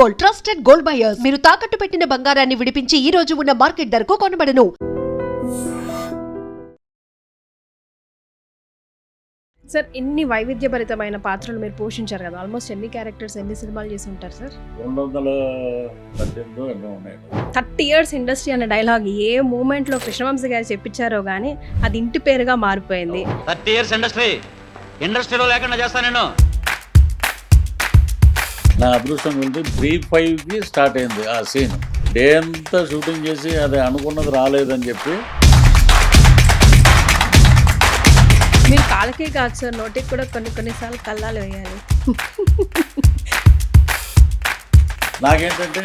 Gold, trusted gold buyers. మీరు తాకట్టు పెట్టిన బంగారాన్ని విడిపించి ఈ రోజు ఉన్న మార్కెట్ ధరకు కొనబడను. సార్ ఎన్ని వైవిధ్యభరితమైన పాత్రలు మీరు పోషించారు కదా, ఆల్మోస్ట్ ఎన్ని క్యారెక్టర్స్ ఎన్ని సినిమాలు చేసి ఉంటారు సార్? 218 ఎన్నో ఉన్నాయి. 30 years ఇండస్ట్రీ అనే డైలాగ్ ఏ మూమెంట్లో కృష్ణవంశీ గారు చెప్పించారో కానీ అది ఇంటి పేరుగా మారిపోయింది. 30 years ఇండస్ట్రీలో లేకుండా చేస్తాను నేను. నా అదృష్టం వెళ్తే 3-5కి స్టార్ట్ అయింది ఆ సీన్. డే అంతా షూటింగ్ చేసి అది అనుకున్నది రాలేదని చెప్పి. మీరు కాళ్ళకే కాదు సార్, నోటికి కూడా కొన్నిసార్లు కళ్ళాలు వేయాలి. నాకేంటంటే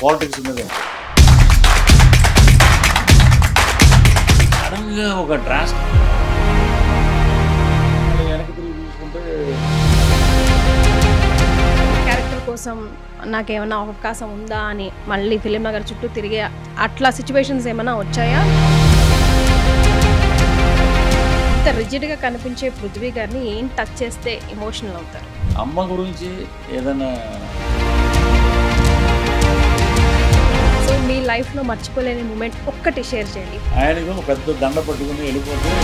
పాలిటిక్స్ మీద సడన్గా ఒక డ్రాస్ట్ వెనక్కి తిరిగి చూసుకుంటే క్యారెక్టర్ కోసం నాకేమైనా అవకాశం ఉందా అని మళ్ళీ ఫిలిం నగర్ చుట్టూ తిరిగే అట్లా సిచ్యువేషన్స్ ఏమైనా వచ్చాయా? ఇంత రిజిడ్గా కనిపించే పృథ్వీ గారిని ఏం టచ్ చేస్తే ఎమోషనల్ అవుతారు? అమ్మ గురించి ఏదైనా సో మీ లైఫ్లో మర్చిపోలేని మూమెంట్ ఒక్కటి షేర్ చేయండి. ఆయనకు పెద్ద దండ పట్టుకుని వెళ్ళిపోతే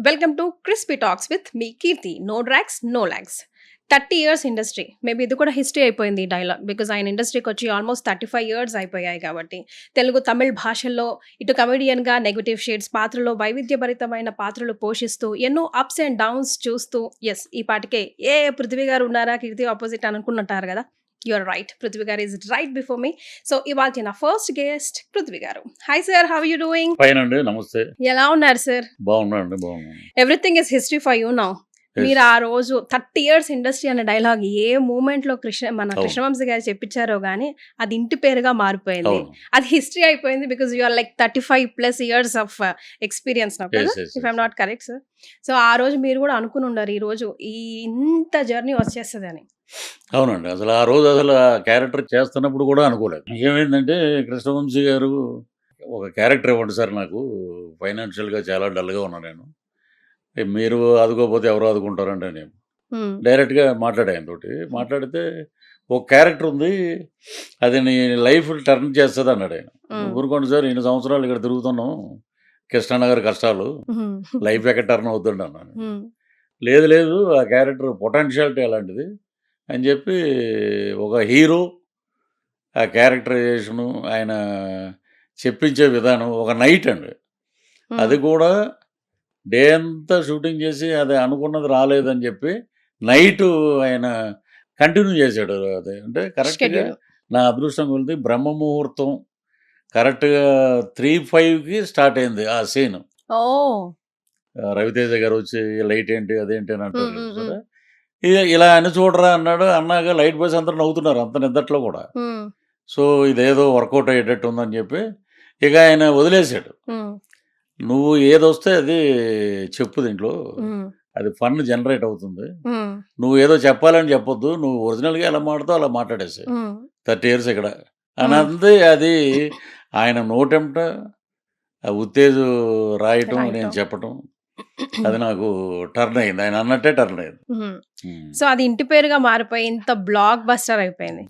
welcome to crispy talks with me Keerthi. No drags no lags. 30 years industry, maybe ఇది కూడా హిస్టరీ అయిపోయింది ఈ డైలాగ్, బికాజ్ ఆయన ఇండస్ట్రీకి వచ్చి ఆల్మోస్ట్ 35 years అయిపోయాయి కాబట్టి తెలుగు తమిళ్ భాషల్లో ఇటు కమెడియన్గా నెగటివ్ షేడ్స్ పాత్రలో వైవిధ్యభరితమైన పాత్రలు పోషిస్తూ ఎన్నో అప్స్ అండ్ డౌన్స్ చూస్తూ ఎస్ ఈ పాటికే పృథ్వీ గారు ఉన్నారా కీర్తి ఆపోజిట్ అనుకుంటుంటారు కదా. యూఆర్ రైట్, పృథ్వీ గారు is right before me. So ఇవాళ నా ఫస్ట్ గెస్ట్ పృథ్వీ గారు. Hi sir, how you doing? Fine అండి, నమస్తే. ఎలా ఉన్నారు సార్? బాగున్నాను. Everything is history for you now. మీరు ఆ రోజు 30 years ఇండస్ట్రీ అనే డైలాగ్ ఏ మూమెంట్లో కృష్ణవంశీ గారు చెప్పించారో కానీ అది ఇంటి పేరుగా మారిపోయింది. అది హిస్టరీ అయిపోయింది because you are like 35+ years of experience now కదా, if I'm not correct sir. So ఆ రోజు మీరు కూడా అనుకుని ఉండారు ఈ రోజు ఇంత జర్నీ వచ్చేస్తుంది అని. అవునండి, అసలు ఆ రోజు అసలు ఆ క్యారెక్టర్ చేస్తున్నప్పుడు కూడా అనుకోలేదు. ఏమైందంటే కృష్ణవంశీ గారు ఒక క్యారెక్టర్ ఇవ్వండి సార్, నాకు ఫైనాన్షియల్గా చాలా డల్గా ఉన్నాను, నేను మీరు ఆదుకోకపోతే ఎవరు ఆదుకుంటారంటే నేను డైరెక్ట్గా మాట్లాడితే ఒక క్యారెక్టర్ ఉంది, అది నీ లైఫ్ టర్న్ చేస్తుంది అన్నాడు ఆయన. ఊరుకోండి సార్, 2 సంవత్సరాలు ఇక్కడ తిరుగుతున్నాం, కృష్ణనగర్ కష్టాలు, లైఫ్ ఎక్కడ టర్న్ అవుతుండే అన్నాను. లేదు ఆ క్యారెక్టర్ పొటెన్షియాలిటీ అలాంటిది అని చెప్పి ఒక హీరో ఆ క్యారెక్టరైజేషను ఆయన చెప్పించే విధానం ఒక నైట్ అండి, అది కూడా డే అంతా షూటింగ్ చేసి అది అనుకున్నది రాలేదని చెప్పి నైట్ ఆయన కంటిన్యూ చేశాడు. అది అంటే కరెక్ట్గా నా అదృష్టం కొలిది బ్రహ్మ ముహూర్తం కరెక్ట్గా 3-5కి స్టార్ట్ అయింది ఆ సీన్. రవితేజ గారు వచ్చి లైట్ ఏంటి అదేంటి అని అంటారు, ఇలా అని చూడరా అన్నాడు. అన్నాక లైట్ బాయ్స్ అందరూ నవ్వుతున్నారు అంత నిద్దట్లో కూడా. సో ఇదేదో వర్కౌట్ అయ్యేటట్టు ఉందని చెప్పి ఇక ఆయన వదిలేశాడు. నువ్వు ఏదొస్తే అది చెప్పు, దీంట్లో అది ఫన్ జనరేట్ అవుతుంది, నువ్వు ఏదో చెప్పాలని చెప్పొద్దు, నువ్వు ఒరిజినల్గా ఎలా మాట్లాడుతావు అలా మాట్లాడేసి 30 years ఇక్కడ అని అంతే. అది ఆయన నోటెంట ఉత్తేజు రాయటం, నేను చెప్పటం, అది నాకు టర్న్ అయింది, ఆయన అన్నట్టే టర్న్ అయింది. సో అది ఇంటి పేరుగా మారిపోయి ఇంత బ్లాక్ బస్టర్ అయిపోయింది.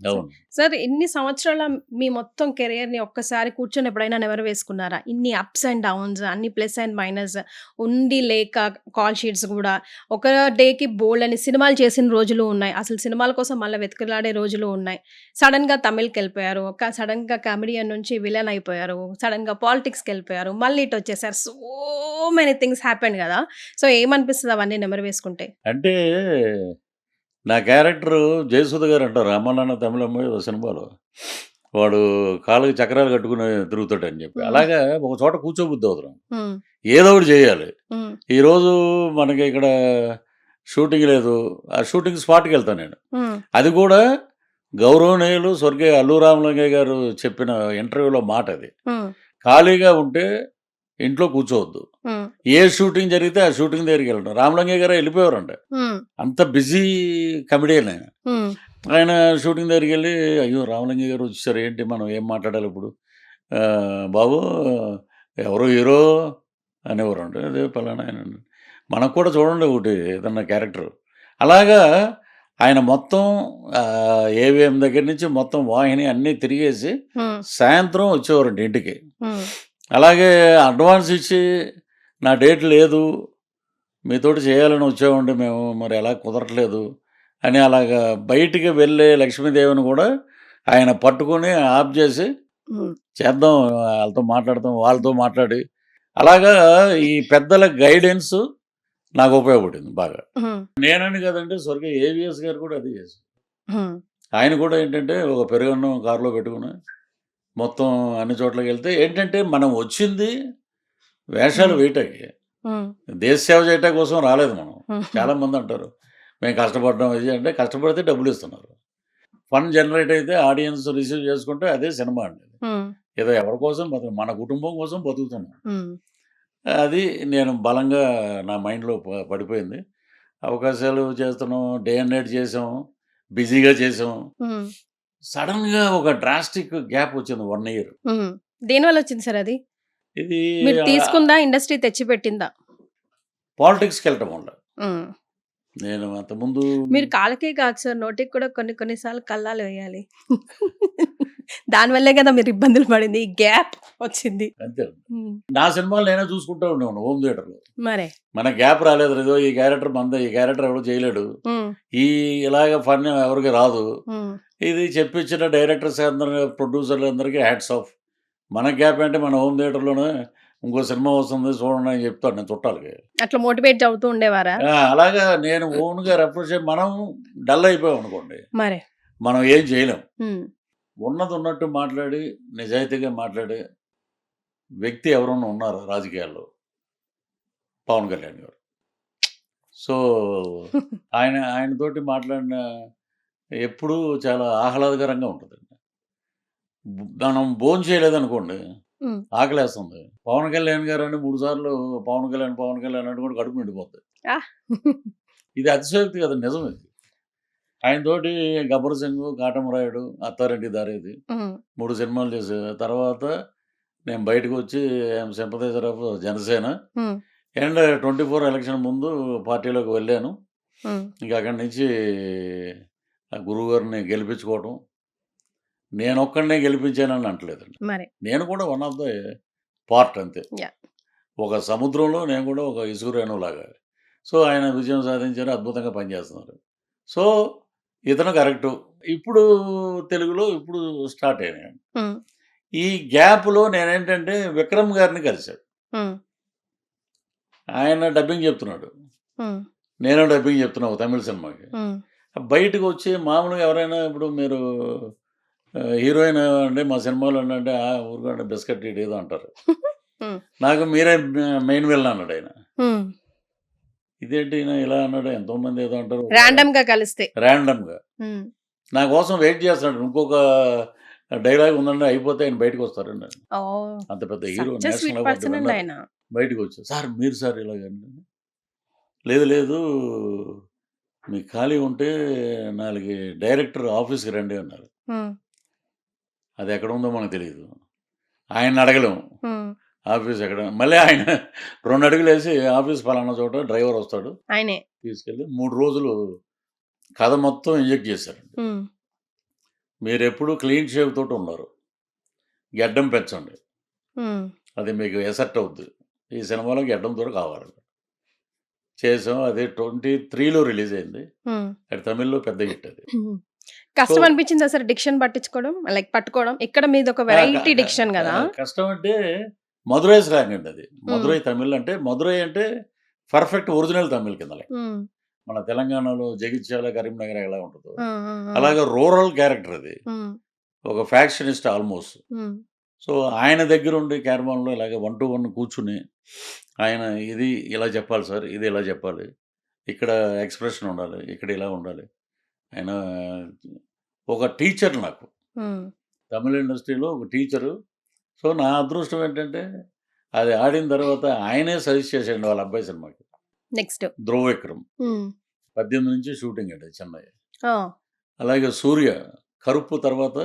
సార్ ఇన్ని సంవత్సరాల మీ మొత్తం కెరియర్ని ఒక్కసారి కూర్చొని ఎప్పుడైనా నెవరు వేసుకున్నారా? ఇన్ని అప్స్ అండ్ డౌన్స్, అన్ని ప్లస్ అండ్ మైనస్ ఉండి లేక కాల్ షీట్స్ కూడా ఒక డేకి బోల్డ్ అని సినిమాలు చేసిన రోజులు ఉన్నాయి, అసలు సినిమాల కోసం మళ్ళీ వెతుకులాడే రోజులు ఉన్నాయి. సడన్గా తమిళ్కి వెళ్ళిపోయారు, సడన్గా కామెడియన్ నుంచి విలన్ అయిపోయారు, సడన్గా పాలిటిక్స్కి వెళ్ళిపోయారు, మళ్ళీ ఇటు వచ్చేసారు. సో మెనీ థింగ్స్ హ్యాపెండ్ కదా. సో ఏమనిపిస్తుంది అవన్నీ నెమరు వేసుకుంటే? అంటే నా క్యారెక్టర్ జయసుధ గారు అంటారు, రామానాన్న తమిళమ్మాయి సినిమాలో, వాడు కాళ్ళకి చక్రాలు కట్టుకుని తిరుగుతాడు అని చెప్పి. అలాగా ఒక చోట కూర్చోబుద్ది అవుతున్నాం, ఏదో ఒకటి చేయాలి. ఈరోజు మనకి ఇక్కడ షూటింగ్ లేదు, ఆ షూటింగ్ స్పాట్కి వెళ్తాను నేను. అది కూడా గౌరవనీయులు స్వర్గీయ అల్లు రామలింగయ్య గారు చెప్పిన ఇంటర్వ్యూలో మాట, అది ఖాళీగా ఉంటే ఇంట్లో కూర్చోవద్దు. ఉమ్, ఏ షూటింగ్ జరిగితే ఆ షూటింగ్ దగ్గరికి వెళ్ళడం. రామలింగయ్య గారు వెళ్ళిపోయారంట. ఉమ్, అంత బిజీ కమెడియన్ ఆయన. ఉమ్, ఆయన షూటింగ్ దగ్గరికి వెళ్ళి, అయ్యో రామలింగయ్య గారు వచ్చేసారు, ఏంటి మనం ఏం మాట్లాడాలి ఇప్పుడు, బాబు ఎవరో హీరో అనేవారు అంటే, అదే పలానా ఆయన అన్నాడు. మనకు కూడా చూడండి ఒకటి ఏదన్నా క్యారెక్టర్. అలాగా ఆయన మొత్తం ఏవిఎం దగ్గర నుంచి మొత్తం వాహిని అన్నీ తిరిగేసి ఉమ్, సాయంత్రం వచ్చేవారంట ఇంటికి. ఉమ్, అలాగే అడ్వాన్స్ ఇచ్చి నా డేట్ లేదు, మీతోటి చేయాలని వచ్చామండి మేము, మరి ఎలా కుదరట్లేదు అని అలాగా బయటికి వెళ్ళే లక్ష్మీదేవిని కూడా ఆయన పట్టుకొని ఆఫ్ చేసి ఉమ్, చేద్దాం, వాళ్ళతో మాట్లాడతాం, వాళ్ళతో మాట్లాడి అలాగా ఈ పెద్దల గైడెన్స్ నాకు ఉపయోగపడింది బాగా. ఉమ్, నేనని కదండి, స్వర్గీయ ఏవిఎస్ గారు కూడా అది చేశారు. ఉమ్, ఆయన కూడా ఏంటంటే ఒక పెరుగన్నం కారులో పెట్టుకుని మొత్తం అన్ని చోట్లకి వెళ్తే ఏంటంటే మనం వచ్చింది వేషాలు వేయటానికి, ఉమ్, దేశ సేవ చేయటం కోసం రాలేదు మనం. ఉమ్, చాలామంది అంటారు మేము కష్టపడడం ఇది అంటే, కష్టపడితే డబ్బులు ఇస్తున్నారు. ఫన్ జనరేట్ అయితే ఆడియన్స్ రిసీవ్ చేసుకుంటే అదే సినిమా అండి. ఉమ్, ఏదో ఎవరి కోసం బతుకు, మన కుటుంబం కోసం బతుకుతున్నాం. ఉమ్, అది నేను బలంగా నా మైండ్లో పడిపోయింది. అవకాశాలు చేస్తున్నాం, డే అండ్ నైట్ చేసాం, బిజీగా చేసాం. ఉమ్, సడన్గా ఒక డ్రాస్టిక్ గ్యాప్ వచ్చింది 1 year. ఉమ్. దేనివల్ల వచ్చింది సార్ అది? ఇది మీరు తీసుకుందా, ఇండస్ట్రీ తెచ్చి పెట్టిందా? పాలిటిక్స్కి వెళ్ళటం వల్ల. ఉమ్. నేను అంతకుముందు మీరు కాళ్ళకే కాదు సార్, నోటికి కూడా కొన్నిసార్లు కళ్ళాలు వేయాలి. దానివల్లే కదా మీరు ఇబ్బందులు పడింది, ఈ గ్యాప్ వచ్చింది. అంతే. ఉమ్, నా సినిమాలు నేనే చూసుకుంటూ ఉండేవాడు హోమ్ థియేటర్లో. మరే. మన గ్యాప్ రాలేదు, ఏదో ఈ క్యారెక్టర్ మంద, ఈ క్యారెక్టర్ ఎవరు చేయలేడు, ఉమ్, ఈ ఇలాగ ఫన్ ఎవరికి రాదు, ఉమ్, ఇది చెప్పించిన డైరెక్టర్స్ అందరూ, ప్రొడ్యూసర్లు అందరికీ హ్యాట్స్ ఆఫ్. మన గ్యాప్ అంటే మన హోమ్ థియేటర్లోనే ఇంకో సినిమా వస్తుంది చూడండి అని చెప్తాను నేను చుట్టాలకి. అట్లా మోటివేట్ అవుతూ ఉండేవారా? అలాగా నేను ఓన్గా రెఫర్ చేసి, మనం డల్ అయిపోయాం అనుకోండి, మరే. మనం ఏం చేయలేం. ఉమ్, ఉన్నది ఉన్నట్టు మాట్లాడి నిజాయితీగా మాట్లాడే వ్యక్తి ఎవరన్నా ఉన్నారు రాజకీయాల్లో, పవన్ కళ్యాణ్ గారు. సో ఆయనతోటి మాట్లాడిన ఎప్పుడూ చాలా ఆహ్లాదకరంగా ఉంటుందండి. మనం భోజనం చేయలేదనుకోండి, ఉమ్, ఆకలేస్తుంది. పవన్ కళ్యాణ్ గారు అని 3 సార్లు పవన్ కళ్యాణ్ అంటే కూడా కడుపు నిండిపోతుంది. ఆ. ఇది అతిశయోక్తి కదా, నిజం ఇది. ఆయనతోటి గబ్బర్ సింగ్, కాటమరాయుడు, అత్తారెడ్డి దారేది ఉమ్, 3 సినిమాలు చేసే తర్వాత నేను బయటకు వచ్చి sympathiser of Janasena um, and 24 election ముందు పార్టీలోకి వెళ్ళాను. ఉమ్, ఇంకా అక్కడి నుంచి ఆ గురువు గారిని గెలిపించుకోవడం, నేను ఒక్కడినే గెలిపించానని అంటలేదండి, మరే. నేను కూడా వన్ ఆఫ్ ద పార్ట్ అంతే. Yeah. ఒక సముద్రంలో నేను కూడా ఒక ఇసుగురేణులాగా. సో ఆయన విజయం సాధించారు, అద్భుతంగా పనిచేస్తున్నారు. సో ఇతను కరెక్టు. ఇప్పుడు తెలుగులో ఇప్పుడు స్టార్ట్ అయినాయి. ఉమ్, ఈ గ్యాప్లో నేనేంటంటే విక్రమ్ గారిని కలిశాను. ఉమ్, ఆయన డబ్బింగ్ చెప్తున్నాడు, ఉమ్, నేను డబ్బింగ్ చెప్తున్నా ఒక తమిళ సినిమాకి. ఉమ్, బయటకు వచ్చి మామూలుగా ఎవరైనా ఇప్పుడు మీరు హీరోయిన్ అంటే మా సినిమాలో అంటే ఊరుకుంటే బిస్కెట్ ఏదో అంటారు, ఉమ్, నాకు మీరే మెయిన్ విలన్ అన్నాడు ఆయన. ఉమ్. ఇదేంటి ఈయన ఇలా అన్నాడు, ఎంతోమంది ఏదో అంటారు ర్యాండమ్ గా కలిస్తే. ర్యాండమ్గా. ఉమ్, నా కోసం వెయిట్ చేస్తున్నాడు, ఇంకొక డైలాగ్ ఉందండి అయిపోతే ఆయన బయటకు వస్తారండి. ఓ, అంత పెద్ద hero, such a sweet national person అండి అవార్డు ఆయన. బయటకు వచ్చారు, సార్ మీరు సార్ ఇలాగండి, లేదు లేదు మీకు ఖాళీ ఉంటే 4 డైరెక్టర్ ఆఫీస్కి రండి అన్నారు. ఉమ్, అది ఎక్కడ ఉందో మనకు తెలియదు, ఆయన అడగలేము ఉమ్, ఆఫీస్ ఎక్కడ. మళ్ళీ ఆయన 2 అడుగులు వేసి ఆఫీస్ పలానా చోట డ్రైవర్ వస్తాడు ఆయనే. తీసుకెళ్ళి 3 రోజులు కథ మొత్తం ఇంజెక్ట్ చేశారండి. ఉమ్, మీరు ఎప్పుడు క్లీన్ షేవ్ తోటి ఉన్నారు, గెడ్డం పెంచండి, ఉమ్, అది మీకు ఎసెట్ అవుద్ది, ఈ సినిమాలో గెడ్డంతో కావాలి. చేసాం, అది 23లో రిలీజ్ అయింది, ఉమ్, అది తమిళ్లో పెద్ద హిట్. అది ఉమ్. కష్టం అనిపించిందా సార్ డిక్షన్ పట్టించుకోవడం, లైక్ పట్టుకోవడం? ఇక్కడ మీది ఒక వెరైటీ డిక్షన్ కదా. కష్టం అంటే మధురై స్లాంగ్ అండి అది. మధురై తమిళ్ అంటే, మధురై అంటే పర్ఫెక్ట్ ఒరిజినల్ తమిళ్ కింద. ఉమ్, మన తెలంగాణలో జగిత్యాల, కరీంనగర్ ఎలా ఉంటుందో ఉమ్, ఉమ్, అలాగే రూరల్ క్యారెక్టర్ అది, ఉమ్, ఒక ఫ్యాక్షనిస్ట్ ఆల్మోస్ట్. ఉమ్, సో ఆయన దగ్గర ఉండి క్యారవాన్లో ఇలాగ 1 to 1 కూర్చుని ఆయన ఇది ఇలా చెప్పాలి సార్, ఇది ఇలా చెప్పాలి, ఇక్కడ ఎక్స్ప్రెషన్ ఉండాలి, ఇక్కడ ఇలా ఉండాలి. ఆయన ఒక టీచర్ నాకు, ఉమ్, తమిళ ఇండస్ట్రీలో ఒక టీచరు. సో నా అదృష్టం ఏంటంటే అది ఆడిన తర్వాత ఆయనే సజెస్ట్ చేసాడు వాళ్ళ అబ్బాయి సినిమాకి, నెక్స్ట్. ధ్రువ విక్రమ్. హ్మ్. 18 నుంచి షూటింగ్ అండి చెన్నై. ఆ! అలాగే సూర్య కరుపు తర్వాత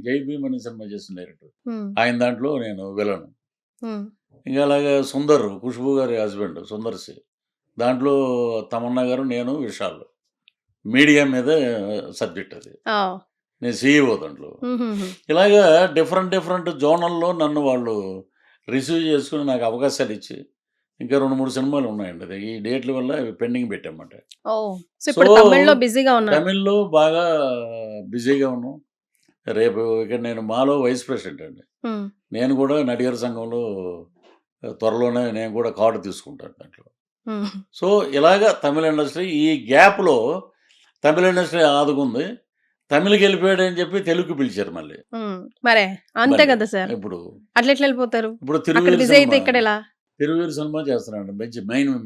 జై భీమ్ అనే సినిమా చేసిన డైరెక్టర్, హ్మ్. ఆయన దాంట్లో నేను విలను. హ్మ్. ఇంకా అలాగే సుందర్, ఖుష్బూ గారి హస్బెండ్ సుందర్ సి, దాంట్లో తమన్నా గారు, నేను విశాల్. మీడియా మీద సబ్జెక్ట్ అది, ఆ! నేను సీఈఓ దాంట్లో. హుహుహు. ఇలాగా డిఫరెంట్ జోనల్లో నన్ను వాళ్ళు రిసీవ్ చేసుకుని నాకు అవకాశాలు ఇచ్చి, ఇంకా 2, 3 సినిమాలు ఉన్నాయండి. అది ఈ డేట్ల వల్ల అవి పెండింగ్ పెట్టామన్నమాట. ఓహ్! సో, ఇప్పుడు సో, తమిళ్‌లో బిజీగా ఉన్నారు. తమిళ్‌లో బాగా బిజీగా ఉన్నాం. రేపు ఇక్కడ నేను మాలో వైస్ ప్రెసిడెంట్ అండి. హ్మ్. నేను కూడా నడిగర్ సంఘంలో త్వరలోనే నేను కూడా కార్డు తీసుకుంటాను దాంట్లో. హ్మ్. సో, ఇలాగ తమిళ ఇండస్ట్రీ ఈ గ్యాప్‌లో తమిళ ఇండస్ట్రీ ఆదుకుంది. తమిళ్‌కి వెళ్ళిపోయాడని చెప్పి తెలుగుకి పిలిచారు మళ్ళీ. హ్మ్. మరే అంతే మళ్ళీ కదా సార్. ఇప్పుడు అట్లెట్లా వెళ్ళిపోతారు? ఇప్పుడు అక్కడ తిరువీరు బిజీ అయితే సినిమా, ఇక్కడెలా? తిరువీరు సినిమా చేస్తున్నాడు. మంచి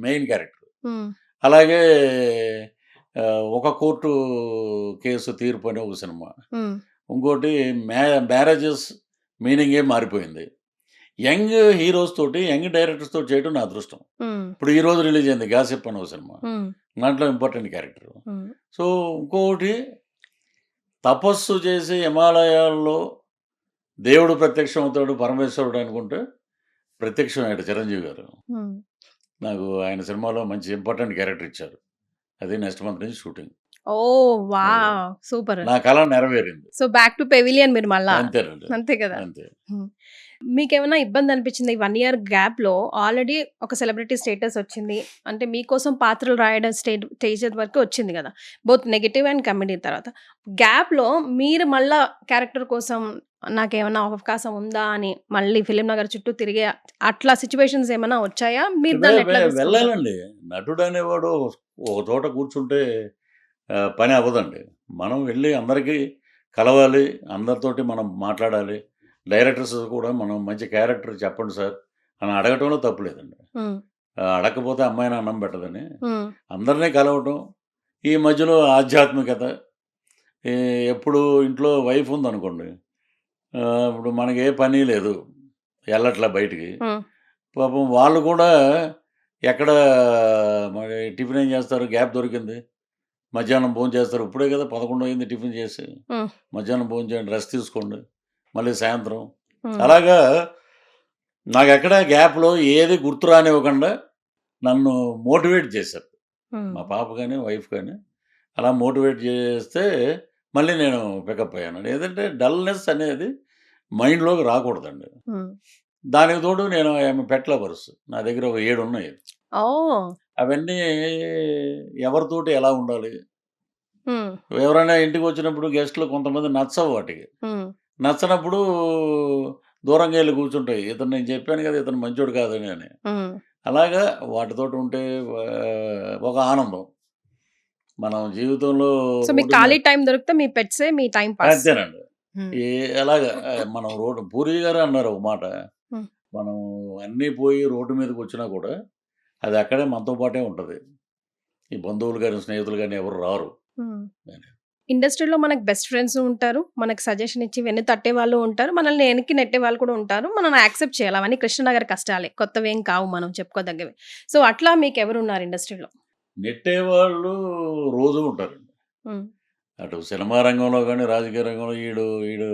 మెయిన్ క్యారెక్టర్. హ్మ్. అలాగే ఒక కోర్టు కేసు తీర్పు అనే ఒక సినిమా. హ్మ్. ఇంకోటి మ్యారేజెస్ మీనింగే మారిపోయింది. యంగ్ హీరోస్ తోటి, యంగ్ డైరెక్టర్స్ తోటి చేయడం నా అదృష్టం. హ్మ్. ఇప్పుడు ఈ రోజు రిలీజ్ అయింది 'గాసిప్' అనే ఒక సినిమా. హ్మ్. దాంట్లో ఇంపార్టెంట్ క్యారెక్టర్. హ్మ్. సో, ఇంకొకటి తపస్సు చేసి హిమాలయాల్లో దేవుడు ప్రత్యక్షం అవుతాడు, పరమేశ్వరుడు అనుకుంటే ప్రత్యక్షమయ్యాడు చిరంజీవి గారు. హ్మ్. నాకు ఆయన సినిమాలో మంచి ఇంపార్టెంట్ క్యారెక్టర్ ఇచ్చారు. అది నెక్స్ట్ మంత్ నుంచి షూటింగ్. ఓహ్! వావ్! సూపర్. నా కల నెరవేరింది. సో, బ్యాక్ టు పెవిలియన్ మీరు మళ్ళా. అంతేనండి. అంతే కదా! అంతే. హ్మ్. మీకేమైనా ఇబ్బంది అనిపించిందా? ఈ 1 ఇయర్ గ్యాప్‌లో ఆల్రెడీ ఒక సెలబ్రిటీ స్టేటస్ వచ్చింది. అంటే మీకోసం పాత్రలు రాయడం స్టేజ్ వరకు వచ్చింది కదా! బోత్ నెగెటివ్ అండ్ కామెడీ తర్వాత. గ్యాప్‌లో మీరు మళ్ళా క్యారెక్టర్ కోసం నాకేమన్నా అవకాశం ఉందా అని మళ్ళీ ఫిల్మ్ నగర్ చుట్టూ తిరిగే అట్లా సిట్యుయేషన్స్ ఏమైనా వచ్చాయా? మీరు దాన్ని ఎట్లా తీసుకుంటారు? వెళ్ళాలండి. నటుడు అనేవాడు ఒక చోట కూర్చుంటే పని అవ్వదండి. మనం వెళ్ళి అందరికీ కలవాలి, అందరితోటి మనం మాట్లాడాలి. డైరెక్టర్స్ కూడా మనం మంచి క్యారెక్టర్ చెప్పండి సార్ అని అడగటంలో తప్పు లేదండి. హ్మ్. అడగకపోతే అమ్మాయిని అన్నం పెట్టదని. హ్మ్. అందరినీ కలవటం, ఈ మధ్యలో ఆధ్యాత్మికత, ఈ ఎప్పుడు ఇంట్లో వైఫ్ ఉందనుకోండి, ఇప్పుడు మనకి ఏ పని లేదు, వెళ్ళట్లా బయటికి. హ్మ్. పాపం వాళ్ళు కూడా ఎక్కడ మరి టిఫిన్ ఏం చేస్తారు, గ్యాప్ దొరికింది. మధ్యాహ్నం భోంచేస్తారు. ఇప్పుడే కదా 11 అయింది టిఫిన్ చేసి. హ్మ్. మధ్యాహ్నం భోంచేయండి, రెస్ట్ తీసుకోండి. మళ్ళీ సాయంత్రం. హ్మ్. అలాగా నాకెక్కడ గ్యాప్‌లో ఏది గుర్తు రానివ్వకుండా నన్ను మోటివేట్ చేశారు. హ్మ్. మా పాప గాని, వైఫ్ గాని అలా మోటివేట్ చేస్తే మళ్ళీ నేను పికప్ అయ్యానండి. ఏదంటే డల్‌నెస్ అనేది మైండ్‌లోకి రాకూడదండి. హ్మ్. దానికి తోడు నేను ఐయామ్ ఎ పెట్ లవర్స్. నా దగ్గర ఒక 7 ఉన్నాయి. ఓహ్! అవన్నీ ఎవరితోటి ఎలా ఉండాలి, హ్మ్. ఎవరైనా ఇంటికొచ్చినప్పుడు గెస్ట్‌లు కొంతమంది నచ్చవు వాటికి. హ్మ్. నచ్చనప్పుడు దూరంగా ఎళ్లి కూర్చుంటాయి. ఇతను నేను చెప్పాను కదా! ఇతను మంచోడు కాదని అని. హ్మ్. అలాగా వాటితోటి ఉంటే ఒక ఆనందం. మనం జీవితంలో సో, మీకు రోడ్డు మీద ఖాళీ టైమ్ దొరికితే మీ పెట్సే మీ టైమ్ పాస్. అంతేనండి. హ్మ్. ఎలాగా మనం రోడ్డు పూరి గారు అన్నారు ఒక మాట. హ్మ్. మనం అన్నీ పోయి రోడ్డు మీదకొచ్చినా కూడా అది అక్కడే మనతో పాటే ఉంటది. ఈ బంధువులు గాని, స్నేహితులు గాని ఎవరు రారు హ్మ్. అని. ఇండస్ట్రీలో మనకు బెస్ట్ ఫ్రెండ్స్ ఉంటారు. మనకు సజెషన్ ఇచ్చి వెన్ను తట్టే వాళ్ళు ఉంటారు. మనల్ని వెనక్కి నెట్టే వాళ్ళు కూడా ఉంటారు. మనల్ని యాక్సెప్ట్ చేయాలి. అవన్నీ కృష్ణనగర్ కష్టాలే. కొత్తవేం కావు మనం చెప్పుకోదగ్గవి. సో, అట్లా మీకెవరున్నారు ఇండస్ట్రీలో? నెట్టేవాళ్ళు రోజూ ఉంటారండి. హ్మ్. అటు సినిమా రంగంలో గాని, రాజకీయ రంగంలో ఈడు వీడు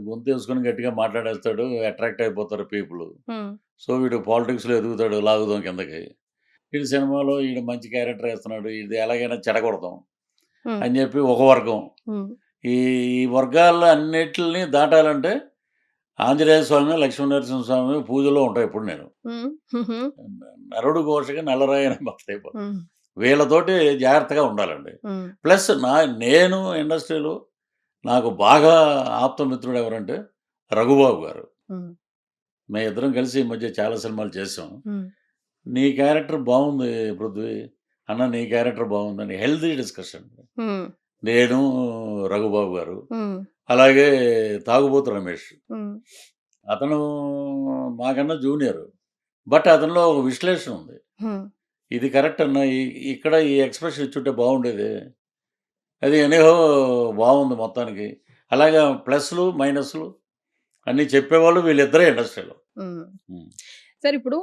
గొంతేసుకొని గట్టిగా మాట్లాడేస్తాడు. అట్రాక్ట్ అయిపోతారు పీపుల్. హ్మ్. సో, వీడు పాలిటిక్స్‌లో ఎదుగుతాడు, లాగుదాం కిందకి. ఈడు సినిమాలో ఈడు మంచి క్యారెక్టర్ ఏస్తున్నాడు, ఇది ఎలాగైనా చెడగొడదాం హ్మ్. అని చెప్పి ఒక వర్గం. హ్మ్. ఈ వర్గాల్లో అన్నిటిని దాటాలంటే ఆంజనేయ స్వామి, లక్ష్మీనరసింహస్వామి పూజలో ఉంటా ఎప్పుడు నేను. హ్మ్. హుహు. నరుడు ఘోషకి నల్లరాయని భక్తయిపోతాం. హ్మ్. వీళ్ళతోటి జాగ్రత్తగా ఉండాలండి. హ్మ్. ప్లస్ నేను ఇండస్ట్రీలో నాకు బాగా ఆప్తమిత్రుడు ఎవరంటే రఘుబాబు గారు. హ్మ్. మేమిద్దరం కలిసి ఈ మధ్య చాలా సినిమాలు చేసాం. హ్మ్. నీ క్యారెక్టర్ బావుంది పృథ్వీ. అన్న నీ క్యారెక్టర్ బావుందని హెల్తీ డిస్కషన్. హ్మ్. నేను, రఘుబాబు గారు. హ్మ్. అలాగే తాగుబోతు రమేష్. హ్మ్. అతను మాకన్నా జూనియరు. బట్ అతనిలో ఒక విశ్లేషణ ఉంది. హ్మ్. ఇది కరెక్ట్ అన్న. ఇక్కడ ఈ ఎక్స్‌ప్రెషన్ ఇచ్చుంటే బావుండేది. అది ఎనీహౌ బావుంది మొత్తానికి. అలాగా ప్లస్‌లు, మైనస్‌లు అన్నీ చెప్పేవాళ్ళు వీళ్ళిద్దరే ఇండస్ట్రీలో. హ్మ్. ఉమ్. సార్ ఇప్పుడు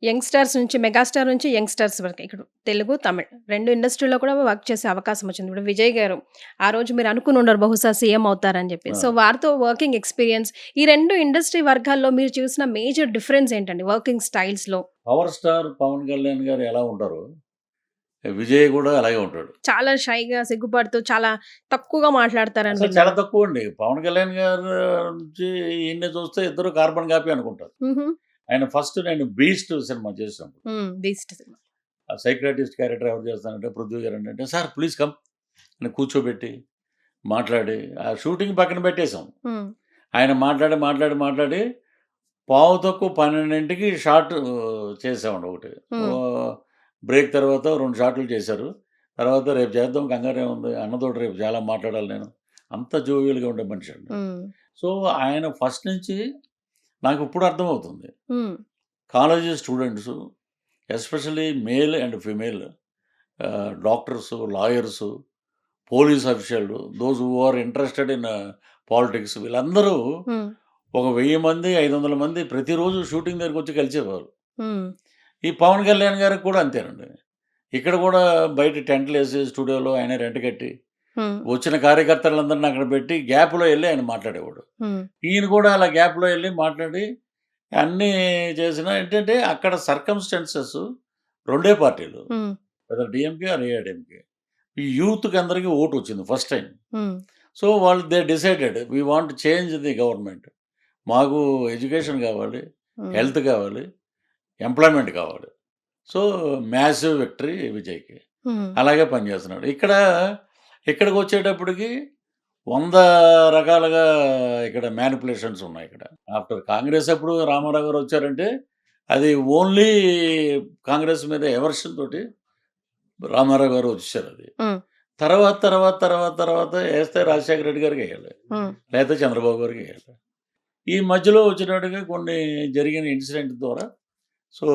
యంగ్‌స్టార్స్ నుంచి మెగాస్టార్ నుంచి యంగ్‌స్టార్స్ వరకు ఇక్కడ తెలుగు, తమిళ్ 2 ఇండస్ట్రీలో కూడా వర్క్ చేసే అవకాశం వచ్చింది. ఇప్పుడు విజయ్ గారు ఆ రోజు మీరు అనుకుని ఉండరు బహుశా సీఎం అవుతారని చెప్పి. సో, ఆ. వారితో వర్కింగ్ ఎక్స్‌పీరియన్స్ ఈ 2 ఇండస్ట్రీ వర్గాల్లో మీరు చూసిన మేజర్ డిఫరెన్స్ ఏంటండి వర్కింగ్ స్టైల్స్‌లో? పవర్ స్టార్ పవన్ కళ్యాణ్ గారు ఎలా ఉంటారో విజయ్ కూడా అలాగే ఉంటాడు. చాలా షైగా సిగ్గుపడుతూ చాలా తక్కువగా మాట్లాడతారని అసలు చాలా విన్నాను. తక్కువ అండి. పవన్ కళ్యాణ్ గారు నుంచి ఈయన్ని చూస్తే ఇద్దరు కార్బన్ కాపీ అనుకుంటారు. హుహు. ఆయన ఫస్ట్ నేను బీస్ట్ సినిమా చేసినప్పుడు బీస్ట్ సినిమా. ఆ సైక్రాటిస్ట్ క్యారెక్టర్ ఎవరు చేస్తానంటే పృథ్వీ గారు అంటే సార్ ప్లీజ్ కమ్ అని కూర్చోబెట్టి మాట్లాడి ఆ షూటింగ్ పక్కన పెట్టేశాం. హ్మ్. ఆయన మాట్లాడి పావు తక్కువ 12కి షార్ట్ చేసామండి ఒకటి. హ్మ్. బ్రేక్ తర్వాత 2 షాట్లు చేశారు. తర్వాత రేపు చేద్దాం కంగారు ఏముంది అన్నతోటి రేపు చాలా మాట్లాడాలి నేను. అంత జోవియల్‌గా ఉండే మనిషి అండి. హ్మ్. సో, ఆయన ఫస్ట్ నుంచి నాకు ఇప్పుడు అర్థమవుతుంది. Hmm. College students especially male and female doctors, lawyers, police official those who are interested in politics వీళ్ళందరూ హ్మ్. ఒక 1000 మంది, 500 మంది ప్రతిరోజు షూటింగ్ దగ్గరకొచ్చి కలిసేవారు. హ్మ్. ఈ పవన్ కళ్యాణ్ గారికి కూడా అంతేనండి. ఇక్కడ కూడా బయట టెంట్‌లేసి స్టూడియోలో ఆయన రెంట్ కట్టి, హ్మ్. వచ్చిన కార్యకర్తలందరిని అక్కడ పెట్టి గ్యాప్‌లో ఎళ్లి ఆయన మాట్లాడేవాడు. హ్మ్. ఈయన కూడా అలా గ్యాప్‌లో ఎళ్లి మాట్లాడి అన్నీ చేసినా ఏంటంటే అక్కడ సర్కమ్‌స్టాన్సెస్ రెండే పార్టీలు. Hmm. Whether DMK or AIADMK. ఈ యూత్‌కి అందరికి ఓటొచ్చింది ఫస్ట్ టైమ్. హ్మ్. సో, వాళ్ళు they decided we want change the government. మాకు ఎడ్యుకేషన్ కావాలి, హ్మ్. హెల్త్ కావాలి, ఎంప్లాయ్‌మెంట్ కావాలి. సో, మ్యాసివ్ విక్టరీ విజయ్‌కి. హ్మ్. అలాగే పనిచేస్తున్నాడు. ఇక్కడికొచ్చేటప్పటికి 100 రకాలుగా ఇక్కడ మ్యానిపులేషన్స్ ఉన్నాయి ఇక్కడ. ఆఫ్టర్ కాంగ్రెస్ అప్పుడు రామారావు గారు వచ్చారంటే, అది ఓన్లీ కాంగ్రెస్ మీద ఎవర్షన్ తోటి రామారావు గారు వచ్చేసారది. హ్మ్. తర్వాత ఏస్తే రాజశేఖర రెడ్డి గారికెయ్యాలి. హ్మ్. లేతే చంద్రబాబు గారికెయ్యాలి. ఈ మధ్యలో వచ్చినట్టుగా కొన్ని జరిగిన ఇన్సిడెంట్ ద్వారా సో,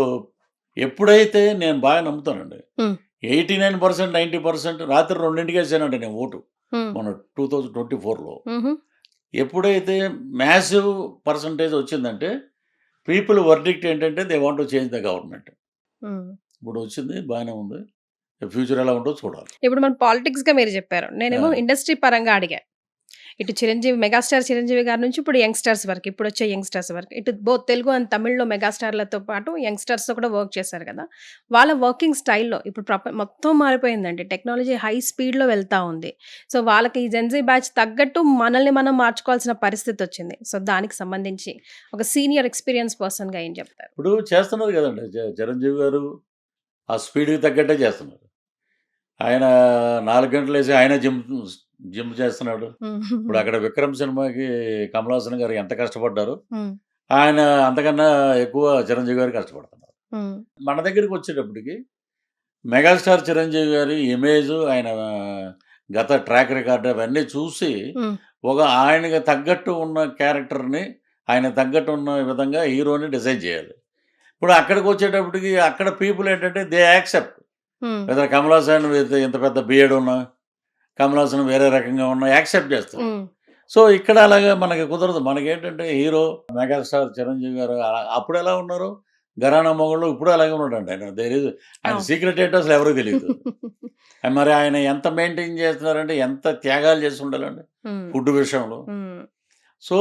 ఎప్పుడైతే నేను బాగా నమ్ముతానండి. హ్మ్. 89%, 90% రాత్రి 2కి వేసానండి నేను ఓటు. హ్మ్. మొన్న 2024లో. హుహు. ఎప్పుడైతే మ్యాసివ్ పర్సెంటేజ్ వచ్చిందంటే, పీపుల్ వర్డిక్ట్ ఏంటంటే they want to change the government. హ్మ్. ఇప్పుడు వచ్చింది బాగానే ఉంది. ఫ్యూచర్ ఎలా ఉంటుందో చూడాలి. ఇప్పుడు మనం పాలిటిక్స్‌గా మీరు చెప్పారు. నేనేమో ఆ. ఇండస్ట్రీ పరంగా అడిగా. ఇటు చిరంజీవి మెగాస్టార్ చిరంజీవి గారి నుంచి ఇప్పుడు యంగ్‌స్టార్స్ వరకు. ఇప్పుడొచ్చే యంగ్‌స్టార్స్ వరకు. ఇటు బోత్ తెలుగు అండ్ తమిళ్‌లో మెగాస్టార్‌లతో పాటు యంగ్‌స్టార్స్‌తో కూడా వర్క్ చేశారు కదా! వాళ్ళ వర్కింగ్ స్టైల్‌లో ఇప్పుడు మొత్తం మారిపోయిందండి. టెక్నాలజీ హై స్పీడ్‌లో వెళ్తా ఉంది. సో, వాళ్ళకి ఈ జెన్‌జీ బ్యాచ్ తగ్గట్టు మనల్ని మనం మార్చుకోవాల్సిన పరిస్థితొచ్చింది. సో, దానికి సంబంధించి ఒక సీనియర్ ఎక్స్‌పీరియన్స్ పర్సన్‌గా ఏం చెప్తారు? ఇప్పుడు చేస్తున్నారు కదండీ! చిరంజీవి గారు ఆ స్పీడ్‌కి తగ్గట్టే చేస్తున్నారు. ఆయన 4 గంటలు లేసి ఆయనే జిమ్ చేస్తున్నాడు. ఇప్పుడు హ్మ్. అక్కడ 'విక్రమ్' సినిమాకి కమల్ హాసన్ గారు ఎంత కష్టపడ్డారో, హ్మ్. ఆయన అంతకన్నా ఎక్కువ చిరంజీవి గారు కష్టపడుతున్నారు. హ్మ్. మన దగ్గరికొచ్చేటప్పటికి మెగాస్టార్ చిరంజీవి గారి ఇమేజు, ఆయన గత ట్రాక్ రికార్డ్ అవన్నీ చూసి, హ్మ్. ఆయనకి తగ్గట్టు ఉన్న క్యారెక్టర్‌ని, ఆయనకు తగ్గట్టు ఉన్న విధంగా హీరోని డిజైన్ చేయాలి. ఇప్పుడు అక్కడికొచ్చేటప్పటికి అక్కడ పీపుల్ ఏంటంటే దే యాక్సెప్ట్. హ్మ్. వెదర్ కమల్ హాసన్ విత్ ఇంత పెద్ద బియర్డ్ ఉన్నా, కమల్ హాసన్ వేరే రకంగా ఉన్నా యాక్సెప్ట్ చేస్తారు. హ్మ్. సో, ఇక్కడ అలాగా మనకి కుదరదు. మనకేంటంటే హీరో మెగాస్టార్ చిరంజీవి గారు అప్పుడెలా ఉన్నారు? 'ఘరానా మొగుడులో' ఇప్పుడు అలాగే ఉన్నాడండి ఆయన. ఆయన అవును. సీక్రెట్ ఏంటో అసలు ఎవరికీ తెలీదు. మరి ఆయన ఎంత మెయింటైన్ చేస్తున్నారంటే ఎంత త్యాగాలు చేసి ఉండాలండి హ్మ్. ఫుడ్ విషయంలో. హ్మ్. సో,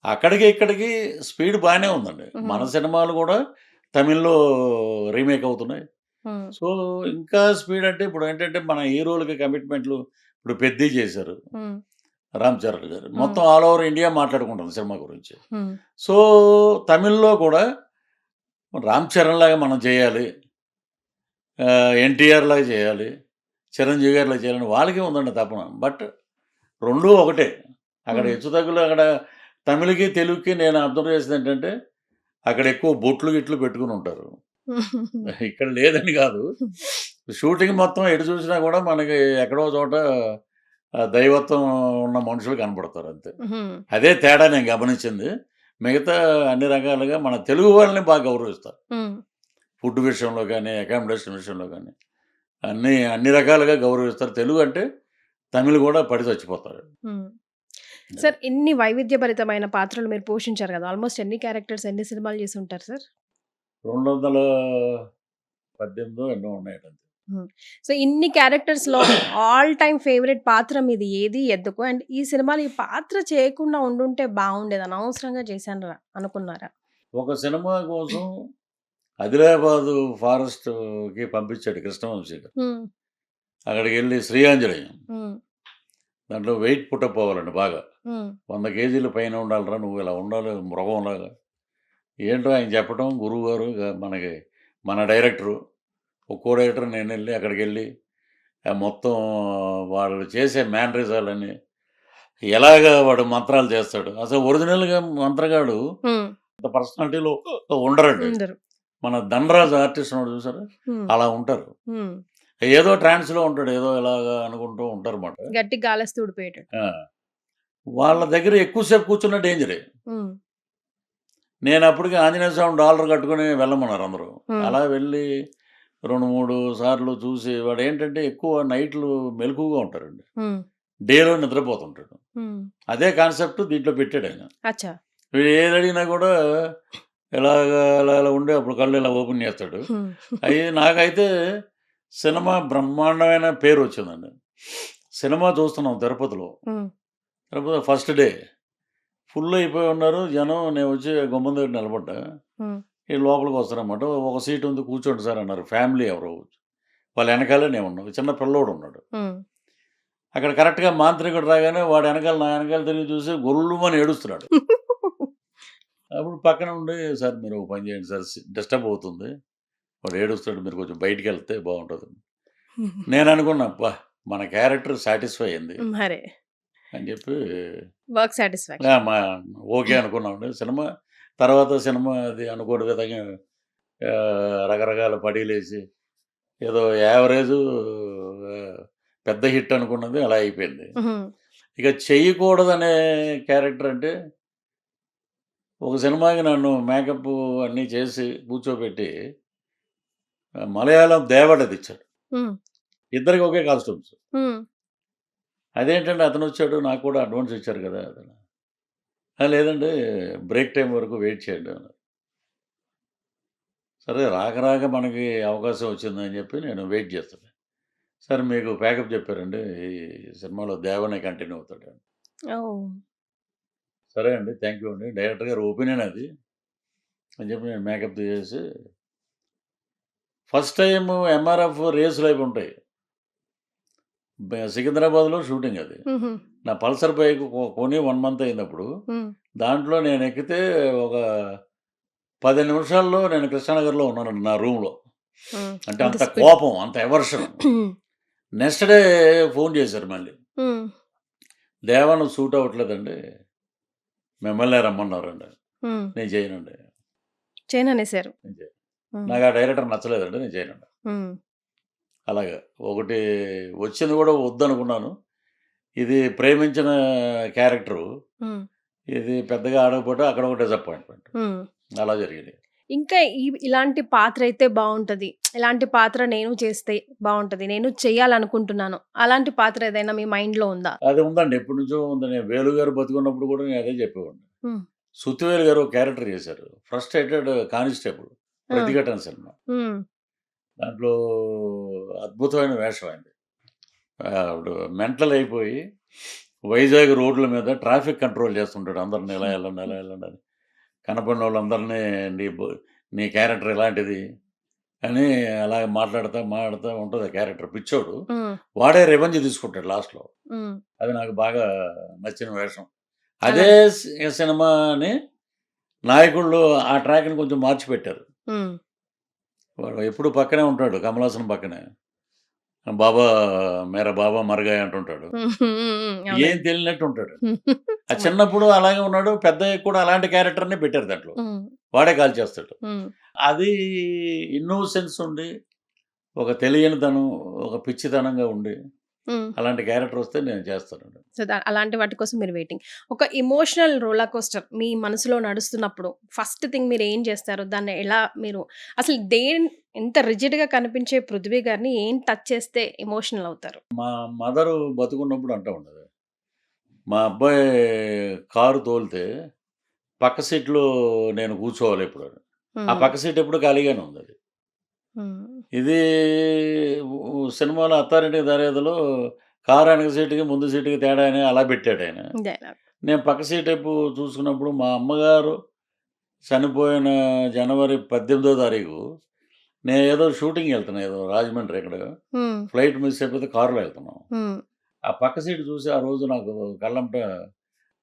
అక్కడికి ఇక్కడికి స్పీడ్ బానే ఉందండి. మన హ్మ్. సినిమాలు కూడా తమిళ్‌లో రీమేక్ అవుతున్నాయి. హ్మ్. సో, ఇంకా స్పీడ్ అంటే ఇప్పుడేంటంటే మన హీరోలకి కమిట్మెంట్‌లు ఇప్పుడు 'పెద్ది' చేశారు. హ్మ్. రామ్ చరణ్ గారు. హ్మ్. మొత్తం ఆల్ ఓవర్ ఇండియా మాట్లాడుకుంటుంది సినిమా గురించి. హ్మ్. సో, తమిళ్‌లో కూడా 'రామ్ చరణ్' లాగా మనం చేయాలి. 'ఎన్టీఆర్' లాగా చేయాలి. 'చిరంజీవి' గారిలాగా చేయాలని వాళ్ళకే ఉందండి తపన. బట్ రెండూ ఒకటే. అక్కడ హ్మ్. హెచ్చుతగ్గులు అక్కడ తమిళ్‌కి, తెలుగుకి నేను అబ్జర్వ్ చేసిందేంటంటే అక్కడ ఎక్కువ బొట్లు, గిట్లు పెట్టుకొని ఉంటారు. ఇక్కడ లేదని కాదు. షూటింగ్ మొత్తం ఎటు చూసినా కూడా మనకి ఎక్కడో చోట దైవత్వం ఉన్న మనుషులు కనపడతారు అంతే. హ్మ్. అదే తేడా నేను గమనించింది. మిగతా అన్ని రకాలుగా మన తెలుగు వాళ్ళని బాగా గౌరవిస్తారు. హ్మ్. ఫుడ్ విషయంలో గానీ, అకామిడేషన్ విషయంలో గానీ, అన్ని రకాలుగా గౌరవిస్తారు. తెలుగు అంటే తమిళ్ కూడా పడి చచ్చిపోతారు. హ్మ్. సార్ ఇన్ని వైవిధ్యభరితమైన పాత్రలు మీరు పోషించారు కదా! ఆల్మోస్ట్ ఎన్ని క్యారెక్టర్స్, ఎన్ని సినిమాలు చేసి ఉంటారు సార్? 218 ఎన్నో ఉన్నాయండి అంతే. సో, ఇన్ని క్యారెక్టర్స్‌లో ఆల్ టైమ్ ఫేవరెట్ పాత్ర మీది ఏది? ఎందుకు? అండ్ ఈ సినిమాలో ఈ పాత్ర చేయకుండా ఉండుంటే బావుండేది. అనవసరంగా చేశానురా అనుకున్నారా? ఒక సినిమా కోసం ఆదిలాబాదు ఫారెస్ట్‌కి పంపించాడు కృష్ణవంశీ గారు. హ్మ్. అక్కడికెళ్ళి శ్రీఆంజనేయం. హ్మ్. దాంట్లో వెయిట్ పుట్టప్ అవ్వాలండి బాగా. హ్మ్. 100 కేజీల పైన ఉండాలిరా నువ్వు, ఇలా ఉండాలి మృగంలాగా. ఏంటో ఆయన చెప్పడం గురువుగారు మనకి మన డైరెక్టరు, ఒక్కో డైరెక్టర్ నేనెళ్ళి అక్కడికెళ్ళి మొత్తం వాళ్ళు చేసే మేనరిజాలని ఎలాగా వాడు మంత్రాలు చేస్తాడు. అసలు ఒరిజినల్‌గా మంత్రగాడు హ్మ్. అంత పర్సనాలిటీలో ఉండరండి. ఉండరు. మన ధనరాజు ఆర్టిస్ట్ ఉన్నాడు చూసారా? హ్మ్. అలా ఉంటారు. హ్మ్. ఏదో ట్రాన్స్‌లో ఉంటాడు. ఏదో ఇలాగా అనుకుంటూ ఉంటారన్నమాట. గట్టిగా గాలేస్తే ఊడిపోయేటట్టు. ఆ! వాళ్ళ దగ్గర ఎక్కువ సేపు కూర్చున్న డేంజరే. హ్మ్. నేనప్పటికి ఆంజనేయ స్వామి డాలర్ కట్టుకొని వెళ్ళమన్నారు అందరూ. హ్మ్. అలా వెళ్ళి 2, 3 సార్లు చూసి వాడేంటంటే ఎక్కువ నైట్‌లు మెలకువగా ఉంటారండి. హ్మ్. డేలో నిద్రపోతుంటాడు. హ్మ్. అదే కాన్సెప్ట్ దీంట్లో పెట్టాడాయన. అచ్చా! వీడు ఏదడిగినా కూడా ఇలాగా అలా అలా ఉండి అప్పుడు కళ్ళు ఇలా ఓపెన్ చేస్తాడు. హ్మ్. నాకైతే సినిమా బ్రహ్మాండమైన పేరొచ్చిందండి. సినిమా చూస్తున్నాం తిరుపతిలో. హ్మ్. Tirupati first day. ఫుల్ అయిపోయి ఉన్నారు జనం. నేను వచ్చి గుమ్మం దగ్గర నిలబడ్డా. హ్మ్. ఈ లోపలికి వస్తారన్నమాట. ఒక సీట్ ఉంది కూర్చోండి సార్ అన్నారు. ఫ్యామిలీ ఎవరో. వాళ్ళ వెనకాలే నేను ఉన్నాను. చిన్న పిల్లోడు ఉన్నాడు. హ్మ్. అక్కడ కరెక్ట్‌గా మాంత్రికుడు రాగానే వాడు వెనకాల నా వెనకాల తిరిగి చూసి గొల్లుమని ఏడుస్తున్నాడు. అప్పుడు పక్కన ఉండి సార్ మీరు ఒక పని చేయండి సార్ డిస్టర్బ్ అవుతుంది. వాడు ఏడుస్తాడు మీరు కొంచెం బయటికెళ్తే బావుంటది. నేను అనుకున్నా అబ్బా! మన క్యారెక్టర్ సాటిస్ఫై అయింది మరే. అని చెప్పి వర్క్ సాటిస్ఫాక్షన్. ఓకే అనుకున్నామండి. తర్వాత సినిమా అది అనుకోని విధంగా రకరకాల పడీలేసి ఏదో యావరేజు పెద్ద హిట్ అనుకున్నది అలా అయిపోయింది. హుహు. ఇక చేయకూడదనే క్యారెక్టర్ అంటే ఒక సినిమాకి నన్ను మేకప్ అన్నీ చేసి కూర్చోబెట్టి మలయాళం దేవడదిచ్చాడు. హ్మ్. ఇద్దరికి ఒకే కాస్ట్యూమ్స్. హ్మ్. అదేంటండి అతనొచ్చాడు నాకు కూడా అడ్వాన్స్ ఇచ్చారు కదా! అతను. లేదండి బ్రేక్ టైమ్ వరకు వెయిట్ చేయండి అన్నారు. సరే రాక రాక మనకి అవకాశం వచ్చిందని చెప్పి నేను వెయిట్ చేస్తున్నా. సరే మీకు ప్యాకప్ చెప్పారండి. ఈ సినిమాలో దేవనే కంటిన్యూ అవుతాడు. ఓహ్! సరే అండి. థ్యాంక్ యూ అండి. డైరెక్టర్ గారి ఒపీనియన్ అది అని చెప్పి నేను మేకప్ తీసేసి ఫస్ట్ టైమ్ ఎంఆర్ఎఫ్ రేసులు అవి ఉంటాయి. సికింద్రాబాద్‌లో షూటింగ్ అది. హుహు. నా పల్సర్ బైక్ కొని 1 మంత్ అయినప్పుడు హ్మ్. దాంట్లో నేను ఎక్కితే ఒక 10 నిమిషాల్లో నేను కృష్ణానగర్‌లో ఉన్నానండి నా రూమ్‌లో. హ్మ్. అంటే అంత అంత స్పీడ్. కోపం, అంత ఎవర్షన్. నెక్స్ట్ డే ఫోన్ చేశారు మళ్ళీ. హ్మ్. దేవా నువ్వు సూట్ అవ్వట్లేదండి. మిమ్మల్నే రమ్మన్నారండి. హ్మ్. నేను చేయనండి. చేయననేసారు. నేను చేయను. హ్మ్. నాకు ఆ డైరెక్టర్ నచ్చలేదండి. నేను చేయనండి. హ్మ్. అలాగా. ఒకటి వచ్చింది కూడా వద్దనుకున్నాను. ఇది ప్రేమించిన క్యారెక్టరు. హ్మ్. ఇది పెద్దగా ఆడకపోతే అక్కడ ఒక డిసప్పాయింట్‌మెంట్. హ్మ్. అలా జరిగింది. ఇంకా ఇలాంటి పాత్ర అయితే బావుంటది. ఇలాంటి పాత్ర నేను చేస్తే బావుంటది. నేను చేయాలనుకుంటున్నాను. అలాంటి పాత్ర ఏదైనా మీ మైండ్‌లో ఉందా? అది ఉందండి. ఎప్పటినుంచో ఉంది. నేను వేలు గారు బతికున్నప్పుడు కూడా నేను అదే చెప్పేవాడిని. హ్మ్. సుత్తివేలు గారు ఒక క్యారెక్టర్ చేశారు. ఫ్రస్ట్రేటెడ్ కానిస్టేబుల్ ఆ! 'ప్రతిఘటన' సినిమా. హ్మ్. దాంట్లో అద్భుతమైన వేషం ఆయనది. ఆవిడ మెంటల్ అయిపోయి వైజాగ్ రోడ్ల మీద ట్రాఫిక్ కంట్రోల్ చేస్తుంటాడు. అందరిని ఇలా వెళ్ళండి, అలా వెళ్ళండి అని. కనపడినోళ్ళందరినీ నీ క్యారెక్టర్ ఇలాంటిది అని అలాగ మాట్లాడుతా ఉంటది ఆ క్యారెక్టర్. పిచ్చోడు. హ్మ్. వాడే రివెంజ్ తీసుకుంటాడు లాస్ట్‌లో. హ్మ్. అది నాకు బాగా నచ్చిన వేషం. అలా. అదే సినిమాని నాయకుళ్ళు ఆ ట్రాక్‌ని కొంచెం మార్చి పెట్టారు. హ్మ్. వాడు ఎప్పుడు పక్కనే ఉంటాడు. కమల్ హాసన్ పక్కనే. బాబా మేరా బాబా మర్ గయా అంటుంటాడు. హ్మ్. హ్మ్. ఏం అవునండి. తెలియనట్టు ఉంటాడు. ఆ సమన్ చిన్నప్పుడు అలాగే ఉన్నాడు. పెద్దయ్యాక కూడా అలాంటి క్యారెక్టర్‌నే పెట్టారు దాంట్లో. హ్మ్. వాడే కాల్చేస్తాడు. హ్మ్. అది ఇన్నోసెన్స్ ఉండి, ఒక తెలియనితనం, ఒక పిచ్చితనంగా ఉండి, హ్మ్. అలాంటి క్యారెక్టర్ వస్తే నేను చేస్తానండి. సో, అలాంటి వాటి కోసం మీరు వెయిటింగ్. ఒక ఎమోషనల్ రోలర్ కోస్టర్ మీ మనసులో నడుస్తున్నప్పుడు ఫస్ట్ థింగ్ మీరేం చేస్తారు? దాన్ని ఎలా మీరు అసలు ఎంత రిజిడ్‌గా కనిపించే 'పృథ్వీ' గారిని ఏం టచ్ చేస్తే ఎమోషనల్ అవుతారు? మా మదరు బతికున్నప్పుడు అంటా ఉండేది. మా అబ్బాయి కారు తోలితే పక్క సీట్‌లో నేను కూర్చోవాలి ఎప్పుడు. ఆ పక్క సీట్ ఎప్పుడు ఖాళీగానే ఉంది అది. ఇది సినిమాలో 'అత్తారింటికి దారేదిలో' కారు వెనక సీటుకి, ముందు సీటుకి తేడా అని అలా పెట్టాడాయన. డైలాగ్. నేను పక్క సీట్ వైపు చూసుకున్నప్పుడు మా అమ్మగారు చనిపోయిన జనవరి 18వ తారీఖు నేను ఏదో షూటింగ్‌కి వెళ్తున్నా ఏదో రాజమండ్రి ఎక్కడో. ఫ్లైట్ మిస్ అయిపోతే కారులో వెళ్తున్నాం. ఆ పక్క సీట్ చూసి ఆ రోజు నాకు కళ్ళంట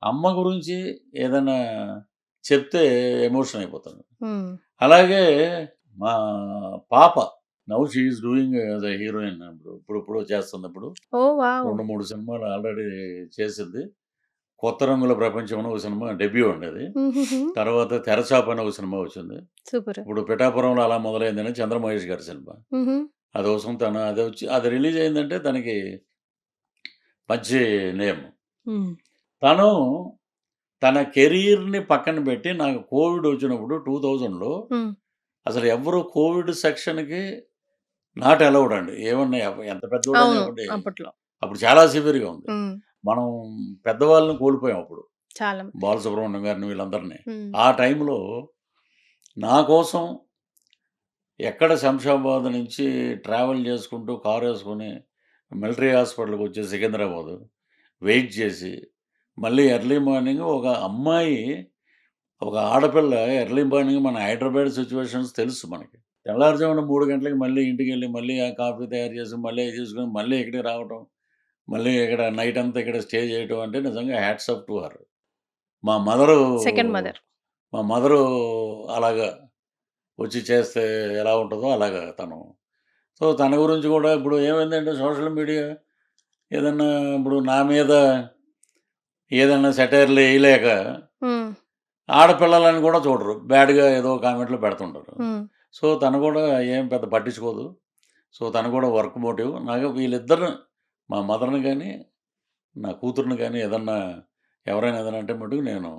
అమ్మ గురించి ఏదైనా చెప్తే ఎమోషన్ అయిపోతాను. అలాగే మా పాప now she is doing as a heroine. ఇప్పుడు చేస్తుంది. ఇప్పుడు ఓ వావ్! 2, 3 సినిమాలు ఆల్రెడీ చేసింది. 'కొత్త రంగుల ప్రపంచం' అని ఒక సినిమా డెబ్యూ అండి అది. తర్వాత 'తెరచాప' అని ఒక సినిమా వచ్చింది. సూపర్. ఇప్పుడు 'పిఠాపురంలో అలా మొదలైందని' చంద్రమహేష్ గారి సినిమా. అదోసం అది రిలీజ్ అయిందంటే తనకి మంచి నేమ్. తను తన కెరీర్‌ని పక్కన పెట్టి నాకు కోవిడ్ వచ్చినప్పుడు 2000లో అసలు ఎవ్వరు కోవిడ్ సెక్షన్‌కి నాట్ అలౌడ్ అండి. ఏమన్నా ఎంత పెద్దోడైనా అవును. ఒకటే. అప్పట్లో. అప్పుడు చాలా సివియర్‌గా ఉంది. మనం పెద్దవాళ్ళని కోల్పోయాం అప్పుడు. చాలా. బాలసుబ్రహ్మణ్యం గారిని వీళ్ళందరినీ. హ్మ్. ఆ టైంలో నా కోసం ఎక్కడ శంషాబాద్ నుంచి ట్రావెల్ చేసుకుంటూ కారేసుకొని మిలిటరీ హాస్పిటల్‌కి వచ్చి సికింద్రాబాదు వెయిట్ చేసి, మళ్ళీ ఎర్లీ మార్నింగ్ ఒక అమ్మాయి, ఒక ఆడపిల్ల ఎర్లీ మార్నింగ్ మన హైదరాబాద్ సిట్యుయేషన్స్ తెలుసు మనకి. తెల్లారుజామున 3 గంటలకి మళ్ళీ ఇంటికెళ్ళి, మళ్ళీ ఆ కాఫీ తయారు చేసి, మళ్ళీ అయి తీసుకొని, మళ్ళీ ఇక్కడికి రావటం, మళ్ళీ ఇక్కడ నైట్ అంతా ఇక్కడ స్టే చేయటం అంటే నిజంగా హ్యాట్స్ ఆఫ్ టు హర్. మా మదరు సెకండ్ మదర్. మా మదరు అలాగా వచ్చి చేస్తే ఎలా ఉంటుందో అలాగా తను. సో, తన గురించి కూడా ఇప్పుడు ఏమైందంటే సోషల్ మీడియా ఏదన్నా ఇప్పుడు నా మీద ఏదన్నా సెటైర్‌లు ఎయలేక ఆడపిల్లలని కూడా చూడరు. బ్యాడ్‌గా ఏదో కామెంట్‌లు పెడుతుంటారు. సో, తను కూడా ఏం పెద్ద పట్టించుకోదు. సో, తను కూడా వర్క్ మోటివ్. నాకు వీళ్ళిద్దరు మా మదర్‌ని గానీ, నా కూతురిని గానీ ఎవరైనా ఏదైనా అంటే మటుకు నేను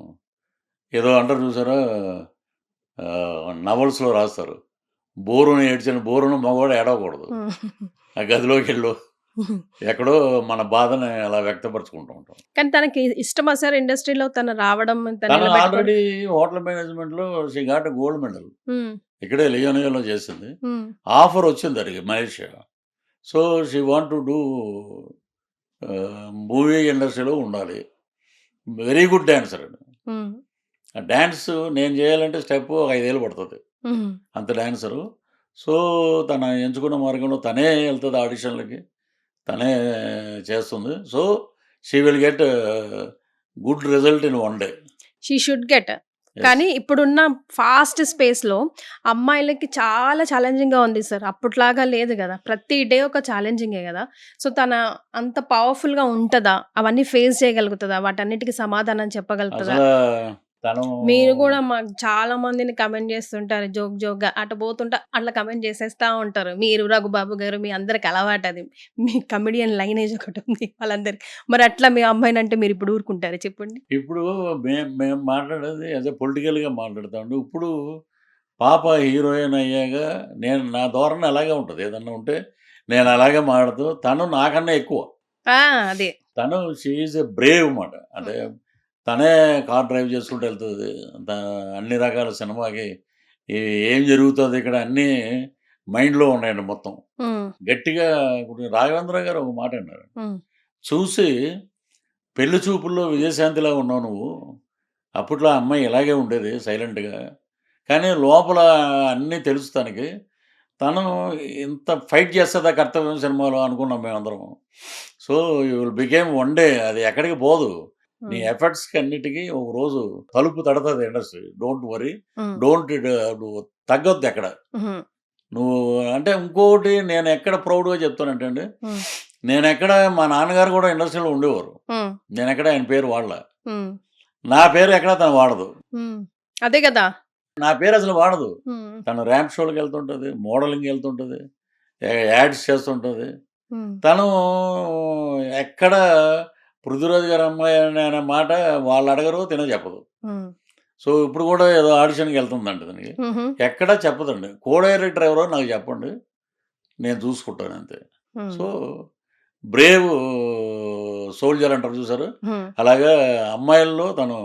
ఏదో అంటారు చూసారా నవల్స్‌లో రాస్తారు. బోరున మగవాడు ఏడవకూడదు. ఆ గదిలోకెళ్ళు ఎక్కడో మన బాధని అలా వ్యక్తపరుచుకుంటూ ఉంటాం. కానీ తనకి ఇష్టమా సార్ ఇండస్ట్రీలో తను రావడం? తను ఆల్రెడీ హోటల్ మేనేజ్మెంట్‌లో she got a gold medal. ఇక్కడే లియోనియాలో చేసింది. ఆఫర్ వచ్చింది తనకి Malaysia. So, she want to do movie ఇండస్ట్రీలో ఉండాలి. వెరీ గుడ్ డాన్సర్ అండి. ఆ డాన్స్ నేను చేయాలంటే స్టెప్ ఒక 5 ఏళ్ళు పడుతుంది. అంత డాన్సరు. సో, తను ఎంచుకున్న మార్గంలో తనే వెళ్తుంది ఆడిషన్‌లకి. తనే చేస్తుంది. So, she will get good result in 1 day. She should get. కానీ ఇప్పుడున్న ఫాస్ట్ స్పేస్‌లో అమ్మాయిలకి చాలా ఛాలెంజింగ్‌గా ఉంది సార్. అప్పట్లాగా లేదు గదా! ప్రతి డే ఒక ఛాలెంజింగే గదా! సో, తన అంత పవర్‌ఫుల్‌గా ఉంటదా? అవన్నీ ఫేస్ చేయగలుగుతదా? వాటన్నిటికి సమాధానం చెప్పగలుగుతదా? అసలా తను మీరు గూడా మాకు చాలా మందిని కమెంట్ చేస్తుంటారు జోక్‌గా. అటు పోతుంటే అట్లా కమెంట్ చేసేస్తా ఉంటారు. మీరు, రఘుబాబు గారు మీ అందరికి అలవాటది. మీ కమెడియన్ లైనేజ్ ఒకటుంది వాళ్ళందరికి. మరి అట్లా మీ అమ్మాయినంటే మీరిప్పుడు ఊరుకుంటారా చెప్పండి? ఇప్పుడు మేము మాట్లాడేది యాజ్ ఎ పొలిటికల్‌గా మాట్లాడతామండి. ఇప్పుడు పాప హీరోయిన్ అయ్యాక నా ధోరణి అలాగే ఉంటది. ఏదన్నా ఉంటే నేను అలాగే మాట్లాడుతూ తను నాకన్నా ఎక్కువ. అదే. తను షీ ఈజ్ ఎ బ్రేవ్ మాట. అంటే తనే కార్ డ్రైవ్ చేసుకుంటూ వెళ్తుంది. అన్ని రకాల సినిమాకి ఏం జరుగుతుంది ఇక్కడ అన్నీ మైండ్‌లో ఉన్నాయండి మొత్తం. గట్టిగా ఇప్పుడు రాఘవేంద్ర గారు ఒక మాట అన్నారు. చూసి పెళ్లి చూపుల్లో విజయశాంతిలా ఉన్నావు నువ్వు. అప్పట్లో ఆ అమ్మాయి ఇలాగే ఉండేది సైలెంట్‌గా. కానీ లోపల అన్నీ తెలుసు తనకి. తను ఇంత ఫైట్ చేస్తదా కర్తవ్యం సినిమాలో అనుకున్నాం మేమందరం. So, you will became 1 day అది ఎక్కడికి పోదు. నీ ఎఫర్ట్స్‌కి అన్నిటికి ఒక రోజు తలుపు తడతది ఇండస్ట్రీ. Don't worry. నువ్వు తగ్గొద్దు ఎక్కడ. నువ్వు అంటే ఇంకోటి నేను ఎక్కడ ప్రౌడ్‌గా చెప్తానంటే అండి, నేనెక్కడ మా నాన్నగారు కూడా ఇండస్ట్రీలో ఉండేవారు. నేనెక్కడ ఆయన పేరు వాడలా. నా పేరు ఎక్కడ తను వాడదు. అదే గదా! నా పేరు అసలు వాడదు. తను ర్యాంప్ షోలకి వెళ్తుంటది. మోడలింగ్ వెళ్తుంటది. యాడ్స్ చేస్తుంటది. తను ఎక్కడ పృథ్వీరాజ్ గారి అమ్మాయి అనే మాట వాళ్ళు అడగరు, తినే చెప్పదు. సో, ఇప్పుడు కూడా ఏదో ఆడిషన్‌కి వెళ్తుందంట తనకి. ఎక్కడా చెప్పదండి. కో డైరెక్టర్ ఎవరో నాకు చెప్పండి. నేను చూసుకుంటాను అంతే. సో, బ్రేవ్ సోల్జర్ అంటారు చూసారు, అలాగా అమ్మాయిల్లో తను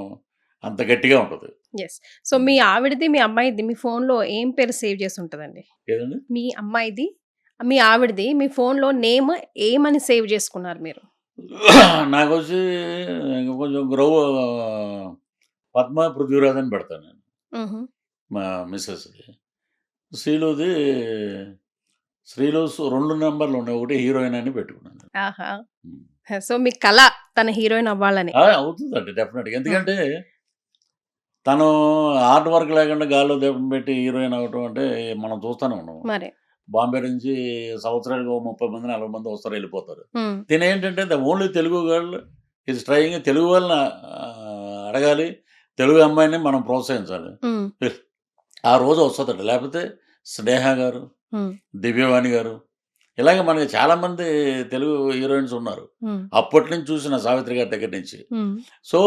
అంత గట్టిగా ఉంటుంది. ఎస్. సో మీ ఆవిడది, మీ అమ్మాయిది మీ ఫోన్‌లో ఏం పేరు సేవ్ చేసి ఉంటదండి? ఏదండి? మీ అమ్మాయిది, మీ ఆవిడది మీ ఫోన్‌లో నేమ్ ఏమని సేవ్ చేసుకున్నారు మీరు? నాకొచ్చి కొంచెం పద్మ పృథ్వీరాజ్ అని పెడతాను నేను, హుహు. మా మిస్సెస్ది. శ్రీలుది శ్రీలు 2 నెంబర్లు ఉన్నాయి, ఒకటి హీరోయిన్ అని పెట్టుకున్నాను. ఆహా! ఉమ్. సో మీ కల తన హీరోయిన్ అవ్వాలని. అవుతుందండి డెఫినెట్గా, ఎందుకంటే తను హార్డ్ వర్క్ లేకుండా గాల్లో దీపం పెట్టి హీరోయిన్ అవ్వటం అంటే మనం చూస్తూనే ఉన్నాం. మరి. బాంబే నుంచి సంవత్సరానికి 30 మంది 40 మంది వస్తారు, వెళ్ళిపోతారు. హ్మ్. తినేంటంటే the only Telugu girl is trying, Telugu వాళ్ళని అడగాలి, తెలుగు అమ్మాయిని మనం ప్రోత్సహించాలి. హ్మ్. ఆ రోజు వస్తుందట, లేకపోతే స్నేహ గారు, హ్మ్. దివ్యవాణి గారు, ఇలాగ మనకి చాలామంది తెలుగు హీరోయిన్స్ ఉన్నారు. హ్మ్. అప్పటి నుంచి చూసిన సావిత్రి గారి దగ్గర నుంచి. హ్మ్. సో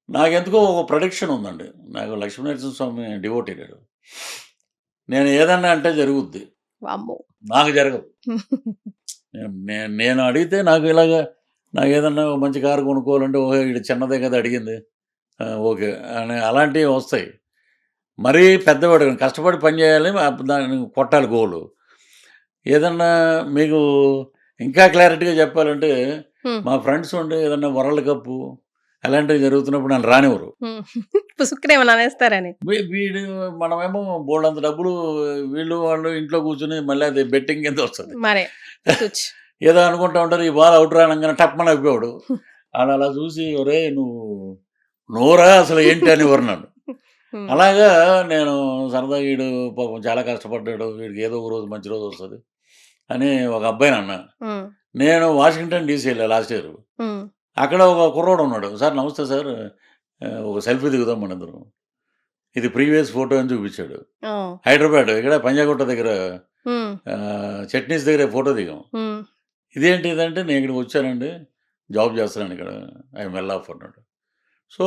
నాకెందుకో ఒక ప్రొడిక్షన్ ఉందండి, నాకు లక్ష్మీనరసింహ స్వామి డివోటీ గారు, నేను ఏదన్నా అంటే జరుగుద్ది, వామ్మో! నాకు జరగదు. నేను అడిగితే నాకు ఇలాగ, నాకు ఏదన్నా మంచి కారు కొనుక్కోవాలంటే ఓహో ఇది చిన్నదే కదా అడిగింది, ఓకే అని అలాంటివి వస్తాయి. మరీ పెద్దవాడు కష్టపడి పని చేయాలి, దాన్ని కొట్టాలి గోలు. ఏదన్నా మీకు ఇంకా క్లారిటీగా చెప్పాలంటే, హ్మ్. మా ఫ్రెండ్స్ ఉండి ఏదన్నా వరల్డ్ కప్పు అలాంటివి జరుగుతున్నప్పుడు నన్ను రానివ్వరు. హ్మ్. పుసుక్కునేమన్నా అనేస్తారని. వీడు మనమేమో బోల్డంత డబ్బులు, వీళ్ళు వాళ్ళు ఇంట్లో కూర్చొని మళ్ళీ అది బెట్టింగ్ కింద వస్తుంది. మరే. తుచ్. ఏదో అనుకుంటా ఉంటారు, ఈ బాల్ అవుట్ రానంగానే టప్మని అయిపోయాడు. ఆడు అలా చూసి ఒరేయ్ నువ్వు నోరా అసలు ఏంటి అనేవారు నన్ను. హ్మ్. అలాగా నేను సరదాగా వీడు పాపం చాలా కష్టపడ్డాడు, వీడికి ఏదో ఒక రోజు మంచి రోజు వస్తుంది అని ఒక అబ్బాయిని అన్నా. హ్మ్. నేను వాషింగ్టన్ డీసీ వెళ్ళా లాస్ట్ ఇయర్. హ్మ్. అక్కడ ఒక కుర్రోడు ఉన్నాడు, సార్ నమస్తే సార్, ఒక సెల్ఫీ దిగుదాం మనిద్దరం, ఇది ప్రీవియస్ ఫోటో అని చూపించాడు. ఓహ్! హైదరాబాద్ ఇక్కడ పంజాగుట్ట దగ్గర హ్మ్. చట్నీస్ దగ్గర ఫోటో దిగాం. హ్మ్. ఇదేంటి ఇదంటే, నేను ఇక్కడికి వచ్చానండి, జాబ్ చేస్తున్నాను ఇక్కడ, ఐఎమ్ వెల్ ఆఫ్ అన్నాడు. సో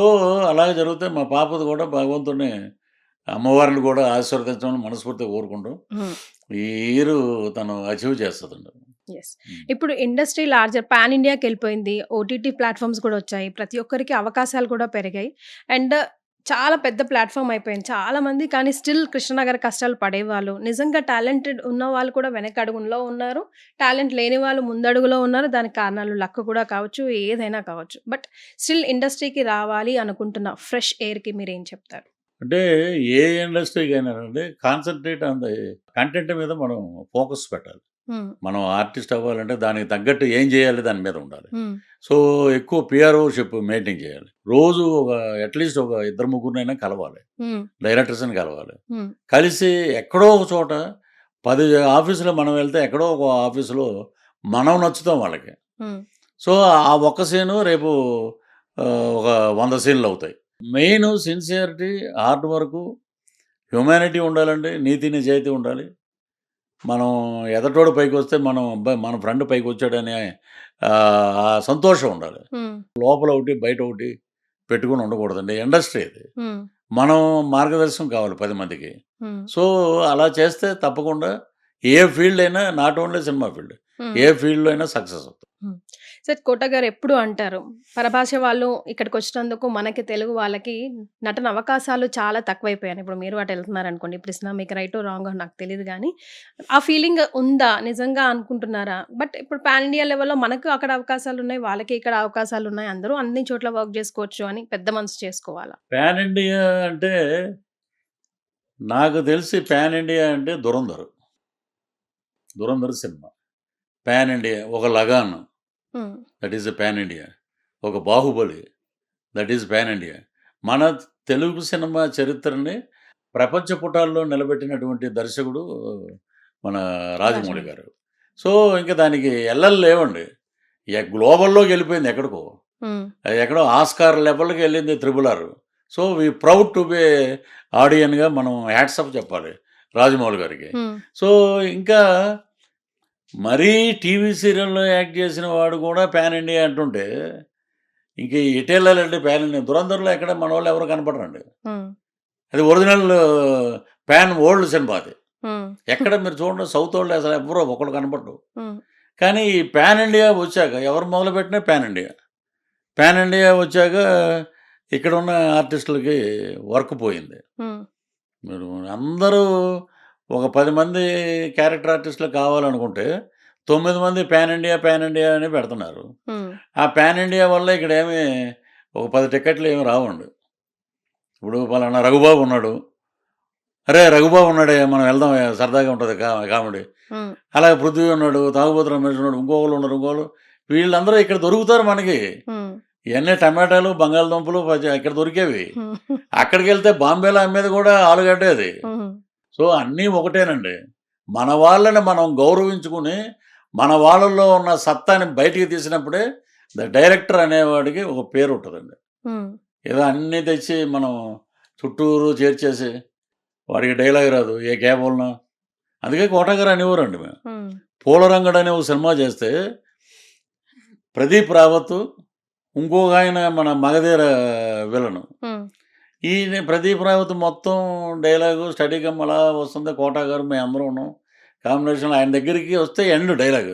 అలాగే జరిగితే మా పాపది కూడా భగవంతుడిని, అమ్మవారిని కూడా ఆశీర్వదించమని మనస్ఫూర్తిగా కోరుకుంటాం. హ్మ్. ఈ ఇయర్ తను అచీవ్ చేస్తుందండి. యెస్. ఇప్పుడు ఇండస్ట్రీ లార్జర్ పాన్ ఇండియాకెళ్ళిపోయింది. ఓటీటీ ప్లాట్‌ఫార్మ్స్ కూడా వచ్చాయి. ప్రతి ఒక్కరికి అవకాశాలు కూడా పెరిగాయి. అండ్ చాలా పెద్ద ప్లాట్‌ఫార్మ్ అయిపోయింది. చాలామంది కానీ స్టిల్ కృష్ణనగర్ కష్టాలు పడేవాళ్ళు. నిజంగా టాలెంటెడ్ ఉన్నవాళ్ళు కూడా వెనకడుగులో ఉన్నారు. టాలెంట్ లేని వాళ్ళు ముందడుగులో ఉన్నారు. దానికి కారణాలు లక్ కూడా కావచ్చు, ఏదైనా కావచ్చు. బట్ స్టిల్ ఇండస్ట్రీకి రావాలి అనుకుంటున్న ఫ్రెష్ ఎయిర్‌కి మీరేం చెప్తారు? అంటే ఏ ఇండస్ట్రీకైనా అండి, కాన్సన్ట్రేట్ ఆన్ ది కంటెంట్ మీద మనం ఫోకస్ పెట్టాలి. హ్మ్. మనం ఆర్టిస్ట్ అవ్వాలంటే దానికి తగ్గట్టు ఏం చేయాలి దాని మీద ఉండాలి. హ్మ్. సో ఎక్కువ పిఆర్ఓషిప్ మెయింటైన్ చేయాలి. రోజు ఒక అట్లీస్ట్ ఒక 2-3 కలవాలి, హ్మ్. డైరెక్టర్స్ని కలవాలి. హ్మ్. కలిసి ఎక్కడో ఒక చోట 10 ఆఫీసులో మనం వెళ్తే ఎక్కడో ఒక ఆఫీసులో మనం నచ్చుతాం వాళ్ళకి. హ్మ్. సో ఆ ఒక్క సీను రేపు ఒక 100 సీన్లు అవుతాయి. Main sincerity, hard work, humanity ఉండాలండి, నీతి నిజాయితీ ఉండాలి. మనం ఎదటోడు పైకి వస్తే మనం అబ్బాయి మన ఫ్రెండ్ పైకి వచ్చాడనే ఆ సంతోషం ఉండాలి. హ్మ్. లోపల ఒకటి బయట ఒకటి పెట్టుకుని ఉండకూడదండి, ఇండస్ట్రీ ఇది. హ్మ్. మనం మార్గదర్శనం కావాలి 10 మందికి. హ్మ్. సో అలా చేస్తే తప్పకుండా ఏ ఫీల్డ్ అయినా, నాట్ ఓన్లీ సినిమా ఫీల్డ్, హ్మ్. ఏ ఫీల్డ్లో అయినా సక్సెస్ అవుతుంది. హ్మ్. సార్ కోట గారు ఎప్పుడు అంటారు, పరభాష వాళ్ళు ఇక్కడికొచ్చినందుకు మనకి తెలుగు వాళ్ళకి నటన అవకాశాలు చాలా తక్కువైపోయాయి. ఇప్పుడు మీరు అటు వెళ్తున్నారనుకోండి. ఇప్పుడు ఇస్తున్నా మీకు రైటో రాంగో నాకు తెలీదు గానీ, ఆ ఫీలింగ్ ఉందా? నిజంగా అనుకుంటున్నారా? బట్ ఇప్పుడు పాన్ ఇండియా లెవెల్‌లో మనకు అక్కడ అవకాశాలున్నాయి. వాళ్ళకి ఇక్కడ అవకాశాలున్నాయి. అందరూ అన్ని చోట్ల వర్క్ జేసుకోవచ్చు అని పెద్ద మనసు చేసుకోవాలా? పాన్ ఇండియా అంటే నాకు తెలిసి పాన్ ఇండియా అంటే దురంధర్ సినిమా పాన్ ఇండియా. ఒక Lagaan, hmm. That is a pan India. ఒక Baahubali, that is pan India. మన తెలుగు సినిమా చరిత్రని ప్రపంచ పుటాల్లో నిలబెట్టినటువంటి దర్శకుడు మన రాజమౌళి గారు. సో ఇంకా దానికి ఎల్లలు లేవండి. గ్లోబల్లోకి వెళ్ళిపోయింది ఎక్కడికో, హ్మ్. అది ఎక్కడో ఆస్కార్ లెవెల్కి వెళ్ళింది triple R. So we proud to be ఆడియన్గా మనం హ్యాట్సప్ చెప్పాలి రాజమౌళి గారికి. హ్మ్. సో ఇంకా మరీ టీవీ సీరియల్లో యాక్ట్ చేసిన వాడు కూడా పాన్ ఇండియా అంటుంటే ఇంక ఎటు వెళ్ళాలంటే పాన్ ఇండియా. దురంధర్లో ఎక్కడ మన వాళ్ళు ఎవరు కనపడరండి. హ్మ్. అది ఒరిజినల్ పాన్ ఓల్డ్ సినిమా అది. హ్మ్. ఎక్కడ మీరు చూడండి, సౌత్ వాళ్ళు అసలు ఎవరో ఒకళ్ళు కనపడరు. హ్మ్. కానీ ఈ పాన్ ఇండియా వచ్చాక ఎవరు మొదలుపెట్టినా పాన్ ఇండియా వచ్చాక ఇక్కడ ఉన్న ఆర్టిస్టులకి వర్క్ పోయింది. మీరు అందరూ ఒక 10 మంది క్యారెక్టర్ ఆర్టిస్టులు కావాలనుకుంటే 9 మంది పాన్ ఇండియా అని పెడుతున్నారు. ఆ పాన్ ఇండియా వల్ల ఇక్కడ ఏమి ఒక 10 టికెట్లు ఏమి రావండి. ఇప్పుడు పలానా రఘుబాబు ఉన్నాడు, అరే రఘుబాబు ఉన్నాడే మనం వెళ్దాం సరదాగా ఉంటుంది కామెడీ. అలాగే పృథ్వీ ఉన్నాడు, తాగుబోతు రమేష్ ఉన్నాడు, ఇంకోళ్ళు ఉన్నారు, వీళ్ళందరూ ఇక్కడ దొరుకుతారు మనకి. ఇవన్నీ టమాటాలు బంగాళదుంపలు ఇక్కడ దొరికేవి. అక్కడికి వెళ్తే బాంబేలో అమ్మేది కూడా ఆలుగడ్డ అది. సో అన్నీ ఒకటేనండి. మన వాళ్ళని మనం గౌరవించుకుని మన వాళ్ళల్లో ఉన్న సత్తాని బయటికి తీసినప్పుడే డైరెక్టర్ అనేవాడికి ఒక పేరు ఉంటుందండి. ఏదో అన్నీ తెచ్చి మనం చుట్టూరు చేర్చేసి వాడికి డైలాగ్ రాదు, ఏ కేబుల్నా. అందుకే కోటగారు అనేవారండి మేము. పూలరంగడు అనే ఒక సినిమా చేస్తే ప్రదీప్ రావత్, ఇంకొక ఆయన మన మగధీర విలను, ఈ ప్రదీప్ రావత్ మొత్తం డైలాగు స్టడీగమ్ అలా వస్తుంది. కోటగారు మేము అందరూ ఉన్నాం కాంబినేషన్. ఆయన దగ్గరికి వస్తే ఎండ్ డైలాగ్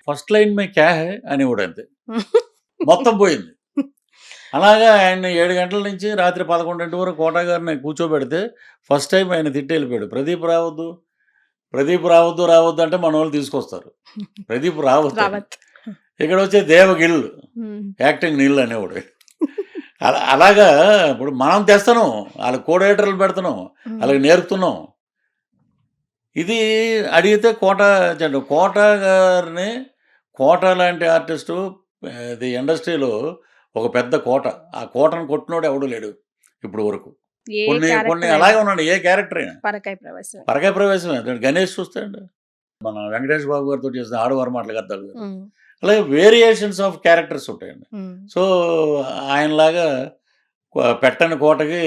ఫస్ట్ లైన్ మే క్యా హై అని కూడా అంతే, మొత్తం పోయింది. అలాగా ఆయన 7 గంటల నుంచి రాత్రి 11 వరకు కోటగారిని కూర్చోబెడితే ఫస్ట్ టైం ఆయన తిట్టి వెళ్ళిపోయాడు. ప్రదీప్ రావద్దు అంటే మన వాళ్ళు తీసుకొస్తారు. ప్రదీప్ రావత్ ఇక్కడ వచ్చే దేవగిల్ యాక్టింగ్ నీళ్ళు అనేవాడు. అలాగా ఇప్పుడు మనం తెస్తున్నాం, వాళ్ళకి కోడేటర్లు పెడుతున్నాం, వాళ్ళకి నేర్పుతున్నాం. ఇది అడిగితే కోట గారిని, కోట లాంటి ఆర్టిస్టు ఇది ఇండస్ట్రీలో ఒక పెద్ద కోట. ఆ కోటను కొట్టినోడు ఎవడు లేడు ఇప్పుడు వరకు. కొన్ని అలాగే ఉన్నాడు. ఏ క్యారెక్టర్ అయినా పరకాయ ప్రవేశమే. గణేష్ చూస్తాడు, మన వెంకటేష్ బాబు గారితో చేసిన ఆడవారు మాటలు కద్దాలు. అలాగే వేరియేషన్స్ ఆఫ్ క్యారెక్టర్స్ ఉంటాయండి. సో ఆయనలాగా పెట్టని కోటకి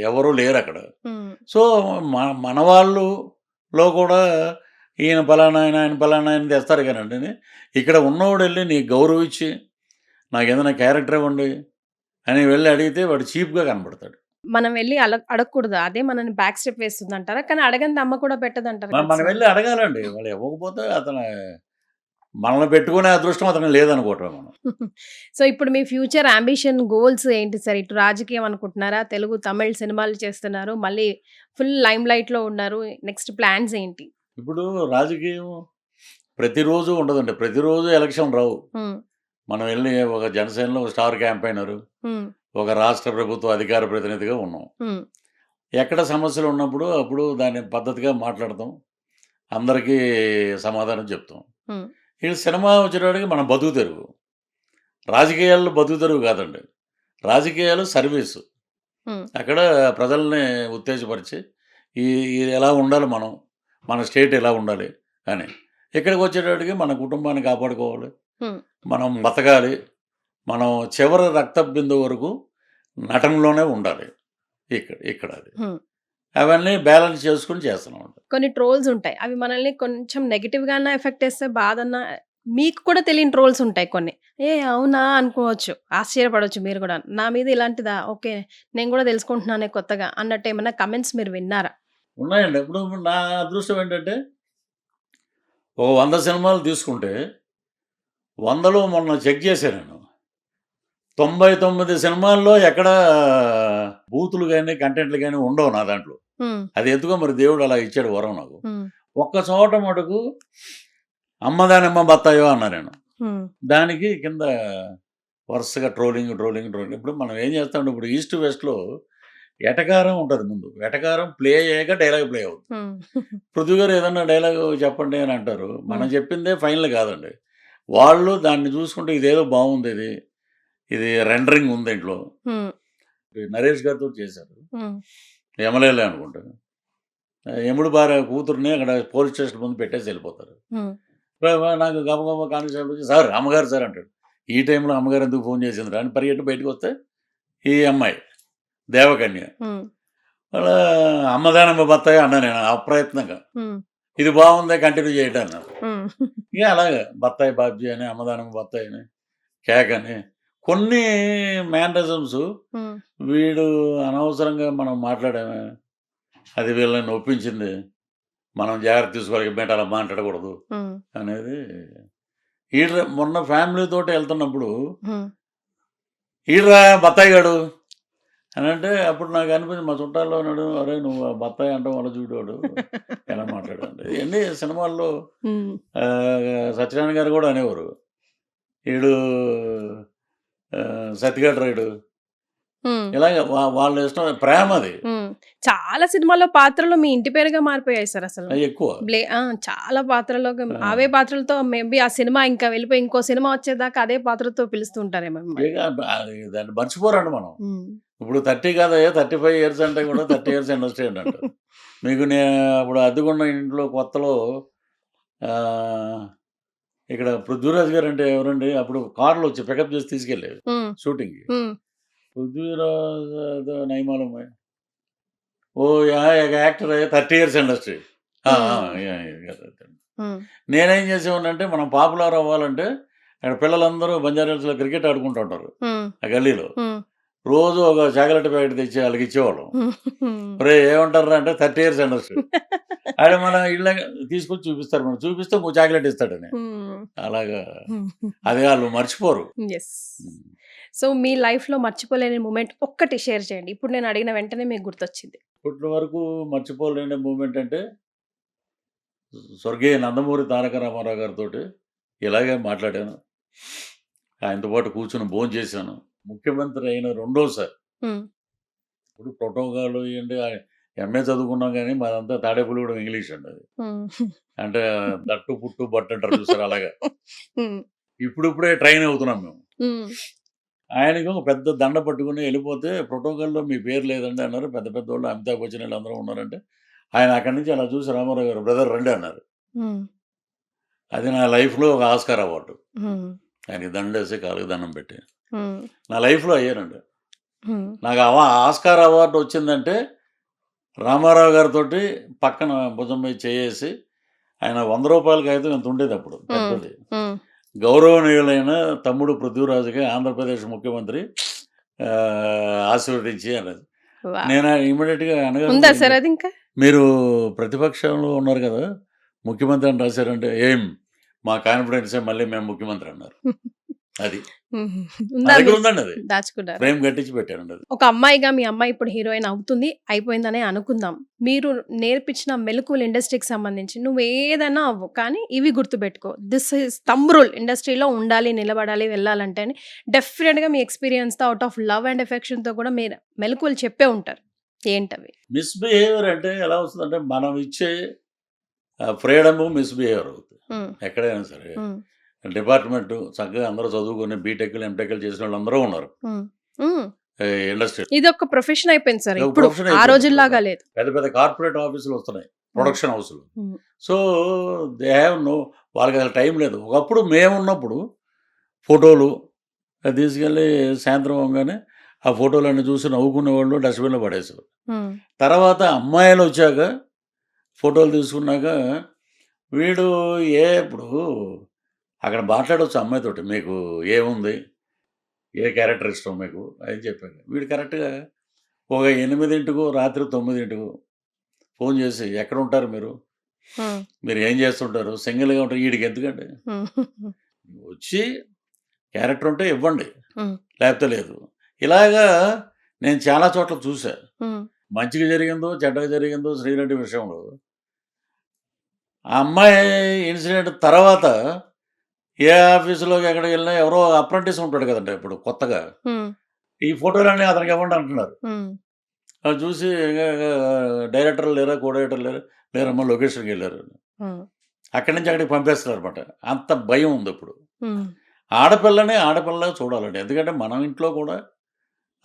ఎవరూ లేరు అక్కడ. సో మన వాళ్ళులో కూడా ఈయన పలానా ఆయన తెస్తారు కానండి. ఇక్కడ ఉన్నవాడు వెళ్ళి నీకు గౌరవించి నాకు ఏదైనా క్యారెక్టర్ ఇవ్వండి అని వెళ్ళి అడిగితే వాడు చీప్గా కనబడతాడు. మనం వెళ్ళి అడగకూడదు, అదే మనని బ్యాక్ స్టెప్ వేస్తుంది అంటారా? కానీ అడగంది అమ్మ కూడా పెట్టదు అంటారు. మనం వెళ్ళి అడగాలండి. వాళ్ళు ఇవ్వకపోతే అతను మనల్ని పెట్టుకునే అదృష్టం అతను లేదనుకోవటం మనం. సో ఇప్పుడు మీ ఫ్యూచర్ అంబిషన్ గోల్స్ ఏంటి సార్? ఇటు రాజకీయం అనుకుంటున్నారా? తెలుగు తమిళ్ సినిమాలు చేస్తున్నారు, మళ్ళీ ఫుల్ లైమ్ లైట్లో ఉన్నారు. నెక్స్ట్ ప్లాన్స్ ఏంటి? ఇప్పుడు రాజకీయం ప్రతిరోజు ఉండదండి. ప్రతిరోజు ఎలక్షన్ రావు. మనం వెళ్ళి ఒక జనసేనలో ఒక స్టార్ క్యాంపెయినరు, ఒక రాష్ట్ర ప్రభుత్వ అధికార ప్రతినిధిగా ఉన్నాం. ఎక్కడ సమస్యలు ఉన్నప్పుడు అప్పుడు దాన్ని పద్ధతిగా మాట్లాడతాం, అందరికీ సమాధానం చెప్తాం. వీళ్ళు సినిమా వచ్చేటప్పటికి మనం బతుకు తెరువు. రాజకీయాల్లో బతుకు తెరువు కాదండి, రాజకీయాలు సర్వీసు. అక్కడ ప్రజల్ని ఉత్తేజపరిచి ఇది ఎలా ఉండాలి, మన స్టేట్ ఎలా ఉండాలి అని. ఇక్కడికి వచ్చేటప్పటికి మన కుటుంబాన్ని కాపాడుకోవాలి, మనం బతకాలి, మనం చివరి రక్త బిందువు వరకు నటనలోనే ఉండాలి. ఇక్కడ అది అవన్నీ బ్యాలెన్స్ చేసుకుని చేస్తున్నాం. కొన్ని ట్రోల్స్ ఉంటాయి, అవి మనల్ని కొంచెం నెగిటివ్గా ఎఫెక్ట్ చేస్తే బాధన్నా, మీకు కూడా తెలియని ట్రోల్స్ ఉంటాయి కొన్ని. అవునా అనుకోవచ్చు, ఆశ్చర్యపడవచ్చు మీరు కూడా. నా మీద ఇలాంటిదా, ఓకే నేను కూడా తెలుసుకుంటున్నానే కొత్తగా అన్నట్టు ఏమన్నా కమెంట్స్ మీరు విన్నారా? ఉన్నాయండి. ఇప్పుడు నా అదృష్టం ఏంటంటే ఒక 100 సినిమాలు తీసుకుంటే 100లో మొన్న చెక్ చేశాను నేను, 99 సినిమాల్లో ఎక్కడ బూతులు కానీ కంటెంట్లు కానీ ఉండవు నా దాంట్లో. అది ఎందుకో మరి దేవుడు అలా ఇచ్చాడు వరం నాకు. ఒక్క చోట మటుకు అమ్మదానమ్మ బత్తాయో అన్నా నేను, దానికి కింద వరుసగా ట్రోలింగ్. ఇప్పుడు మనం ఏం చేస్తాం, ఇప్పుడు ఈస్ట్ వెస్ట్లో ఎటకారం ఉంటుంది. ముందు ఎటకారం ప్లే అయ్యాక డైలాగ్ ప్లే అవుతుంది. పృథ్వీ గారు ఏదన్నా డైలాగ్ చెప్పండి అని అంటారు, మనం చెప్పిందే ఫైనల్ కాదండి. వాళ్ళు దాన్ని చూసుకుంటే ఇదేదో బాగుంది, ఇది రెండరింగ్ ఉంది ఇంట్లో. నరేష్ గారితో చేశారు, ఎమ్మెల్యేలే అనుకుంటా. ఎముడు భార్య కూతురుని అక్కడ పోలీస్ స్టేషన్ ముందు పెట్టేసి వెళ్ళిపోతారు. నాకు గబగబా కానిస్టేబుల్ వచ్చి, సార్ అమ్మగారు సార్ అంటాడు. ఈ టైంలో అమ్మగారు ఎందుకు ఫోన్ చేసింది అని పరిగెట్టి బయటకు వస్తే ఈ అమ్మాయి దేవకన్య. వాళ్ళ అమ్మదానమ్మ బత్తాయి అన్నా నేను అప్రయత్నంగా, ఇది బాగుంది కంటిన్యూ చేయటం అన్నారు. ఇక అలాగే బత్తాయి బాబ్జీ అని, అమ్మదానమ్మ బత్తాయి అని, కేక్ అని కొన్ని మేనరిజమ్స్. వీడు అనవసరంగా మనం మాట్లాడామే, అది వీళ్ళని ఒప్పించింది, మనం జాగ్రత్త తీసుకోవాలి, బయట అలా మాట్లాడకూడదు అనేది ఈడ్రా మొన్న ఫ్యామిలీతోటి వెళ్తున్నప్పుడు ఉమ్, ఈడ్రా బత్తాయి గాడు అని అంటే అప్పుడు నాకు అనిపించింది మా చుట్టాల్లో ఉన్నాడు, అరే నువ్వు ఆ బత్తాయి అంటాం వల్ల చూడవాడు ఎలా మాట్లాడండి ఇవన్నీ సినిమాల్లో ఉమ్, ఆ, సత్యనారాయణ గారు కూడా అనేవారు, ఈడు సత్యగాడు రైడు ఉమ్, ఇలాగ వాళ్ళ ఇష్టం ప్రేమ అది ఉమ్. చాలా సినిమాల్లో పాత్రలు మీ ఇంటి పేరుగా మారిపోయాయి సార్ అసలు. అది ఎక్కువ. చాలా పాత్రలో అవే పాత్రలతో మేబీ ఆ సినిమా ఇంకా వెళ్ళిపోయి ఇంకో సినిమా వచ్చేదాకా అదే పాత్రతో పిలుస్తుంటారేమో మిమ్మల్ని. దాన్ని మర్చిపోరండి మనం. ఉమ్, ఇప్పుడు 30 కాదయ్యా 35 ఇయర్స్ అంటే కూడా 30 ఇయర్స్ ఇండస్ట్రీ అంట. మీకు నేను అప్పుడు అద్దెకున్న ఇంట్లో కొత్తలో ఆ, ఇక్కడ పృథ్వీరాజ్ గారు అంటే ఎవరండి, అప్పుడు కార్లు వచ్చి పికప్ చేసి తీసుకెళ్ళేవి ఉమ్, షూటింగ్కి. ఉమ్, పృథ్వీరాజ్ నైమాలం ఓ యాక్టర్ 30 ఇయర్స్ ఇండస్ట్రీ. ఉమ్, నేనేం చేసేవాడినంటే మనం పాపులర్ అవ్వాలంటే అక్కడ పిల్లలందరూ బంజారాహిల్స్లో క్రికెట్ ఆడుకుంటూ ఉంటారు ఉమ్, ఆ గల్లీలో. ఉమ్, రోజు ఒక చాక్లెట్ ప్యాకెట్ తెచ్చి వాళ్ళకి ఇచ్చేవాళ్ళం. ఉమ్. ఒరే ఏమంటారు అంటే 30 ఇయర్స్ ఇండస్ట్రీ ఆడ మన ఇళ్ళ తీసుకొచ్చి చూపిస్తారు, మనం చూపిస్తే ఇంకో చాక్లెట్ ఇస్తాడని. అలాగా అది వాళ్ళు మర్చిపోరు. ఎస్. సో మీ లైఫ్లో మర్చిపోలేని మూమెంట్ ఒక్కటి షేర్ చేయండి. ఇప్పుడు నేను అడిగిన వెంటనే మీకు గుర్తొచ్చింది. ఇప్పటి వరకు మర్చిపోలేని మూమెంట్ అంటే స్వర్గీయ నందమూరి తారక రామారావు గారితో ఇలాగే మాట్లాడాను, ఆయనతో పాటు కూర్చుని భోజనం చేశాను. ముఖ్యమంత్రి అయిన రెండోసారి. ఉమ్, ఇప్పుడు ప్రోటోకాల్ ఏంటి ఎంఏ చదువుకున్నాం కానీ మాదంతా తాడేపల్లి కూడా ఇంగ్లీష్ అండి. అది ఉమ్, అంటే దట్టు పుట్టు బట్టు అంటారు చూసారు అలాగా. ఉమ్, ఇప్పుడిప్పుడే ట్రైన్ అవుతున్నాం మేము. ఉమ్, ఆయనకి ఒక పెద్ద దండ పట్టుకుని వెళ్ళిపోతే ప్రోటోకాల్లో మీ పేరు లేదండి అన్నారు. పెద్ద పెద్ద వాళ్ళు అమితాబ్ బచ్చన్ వీళ్ళు అందరూ ఉన్నారంటే ఆయన అక్కడి నుంచి అలా చూసి రామారావు గారు బ్రదర్ రండి అన్నారు. ఉమ్, అది నా లైఫ్లో ఒక ఆస్కార్ అవార్డు. ఉమ్, ఆయనకి దండేసి కాలుకి దండం పెట్టి ఉమ్, నా లైఫ్లో అయ్యానండి. ఉమ్, నాకు ఆస్కార్ అవార్డు వచ్చిందంటే రామారావు గారితో పక్కన భుజం మీద చేసి ఆయన 100 రూపాయలకి అయితే ఎంత ఉండేది అప్పుడు పెద్దది. ఉమ్. గౌరవనీయులైన తమ్ముడు పృథ్వీరాజుగా ఆంధ్రప్రదేశ్ ముఖ్యమంత్రి ఆశీర్వదించి అన్నది. వా. నేను ఇమీడియట్గా ఉందా సార్ అనగా అది ఇంకా? మీరు ప్రతిపక్షంలో ఉన్నారు కదా ముఖ్యమంత్రి అని రాశారంటే ఏం మా కాన్ఫిడెన్సే మళ్ళీ మేము ముఖ్యమంత్రి అన్నారు. అది ఉమ్, నా ఉందా దగ్గర మీరు ఉందండి, అది దాచుకున్నారు? ఫ్రేమ్ కట్టించి పెట్టానండి. అది ఒక అమ్మాయిగా మీ అమ్మాయి ఇప్పుడు హీరోయిన్ అవుతుంది, అయిపోయిందనే అనుకుందాం. మీరు నేర్పించిన మెలకువలు ఇండస్ట్రీకి సంబంధించి నువ్వు ఏదైనా అవ్వు, కానీ ఇవి గుర్తుపెట్టుకో, దిస్ ఇస్ థంబ్ రూల్, ఇండస్ట్రీలో ఉండాలి, నిలబడాలి, వెళ్ళాలంటే అని డెఫినెట్గా మీ ఎక్స్పీరియన్స్తో అవుట్ ఆఫ్ లవ్ అండ్ ఎఫెక్షన్తో కూడా మీరు మెలకువలు చెప్పే ఉంటారు. ఏంటవి? మిస్బిహేవియర్ అంటే ఎలా వస్తుందంటే మనం ఇచ్చే ఫ్రీడమ్ మిస్బిహేవియర్ అవుతుంది ఉమ్, ఎక్కడైనా సరే. ఉమ్, డిపార్ట్మెంట్ చక్కగా అందరూ చదువుకుని బీటెక్లు ఎంటెక్లు చేసిన వాళ్ళు అందరూ ఉన్నారు ఉమ్, ఉమ్. ఇండస్ట్రీ. ఇది ఒక ప్రొఫెషన్ అయిపోయింది సార్ ఒక ఇప్పుడు, profession ఆ అయిపోయింది రోజుల్లాగా లేదు. పెద్ద పెద్ద కార్పొరేట్ ఆఫీసులు వస్తున్నాయి, ప్రొడక్షన్ హౌస్లు. Um, so they have no, వాళ్ళకి అసలు టైం లేదు. ఒకప్పుడు మేము ఉన్నప్పుడు ఫోటోలు అది తీసుకెళ్ళి సాయంత్రం అవగానే ఆ ఫోటోలన్నీ చూసి నవ్వుకునేవాళ్ళు, డస్ట్బిన్లో పడేసారు. ఉమ్, తర్వాత అమ్మాయిలు వచ్చాక ఫోటోలు తీసుకున్నాక వీడు ఇప్పుడు అక్కడ మాట్లాడవచ్చు అమ్మాయితోటి, మీకు ఏముంది, ఏ క్యారెక్టర్ ఇష్టం మీకు అని చెప్పాను. వీడు కరెక్ట్గా ఒక 8 రాత్రి 9 ఫోన్ చేసి ఎక్కడ ఉంటారు మీరు, ఉమ్, మీరు ఏం చేస్తుంటారు, సింగిల్గా ఉంటారు, వీడికి ఎందుకండి, ఉమ్, వచ్చి క్యారెక్టర్ ఉంటే ఇవ్వండి ఉమ్, లేకపోతే లేదు. ఇలాగా నేను చాలా చోట్ల చూసా. ఉమ్, మంచిగా జరిగిందో చెడ్డగా జరిగిందో శ్రీరెడ్డి విషయంలో ఆ అమ్మాయి ఇన్సిడెంట్ తర్వాత ఏ ఆఫీసులోకి ఎక్కడికి వెళ్ళినా ఎవరో అప్రెంటిస్ ఉంటాడు కదండి ఇప్పుడు కొత్తగా, ఉమ్, ఈ ఫోటోలన్నీ అతనికి ఇవ్వండి అంటున్నారు. ఉమ్, అది చూసి డైరెక్టర్లు లేరా, కో డైరెక్టర్ లేరమ్మా లొకేషన్కి వెళ్ళారు. ఉమ్, అక్కడి నుంచి అక్కడికి పంపేస్తున్నారు అనమాట. అంత భయం ఉంది ఇప్పుడు. ఉమ్, ఆడపిల్లని ఆడపిల్లగా చూడాలండి, ఎందుకంటే మనం ఇంట్లో కూడా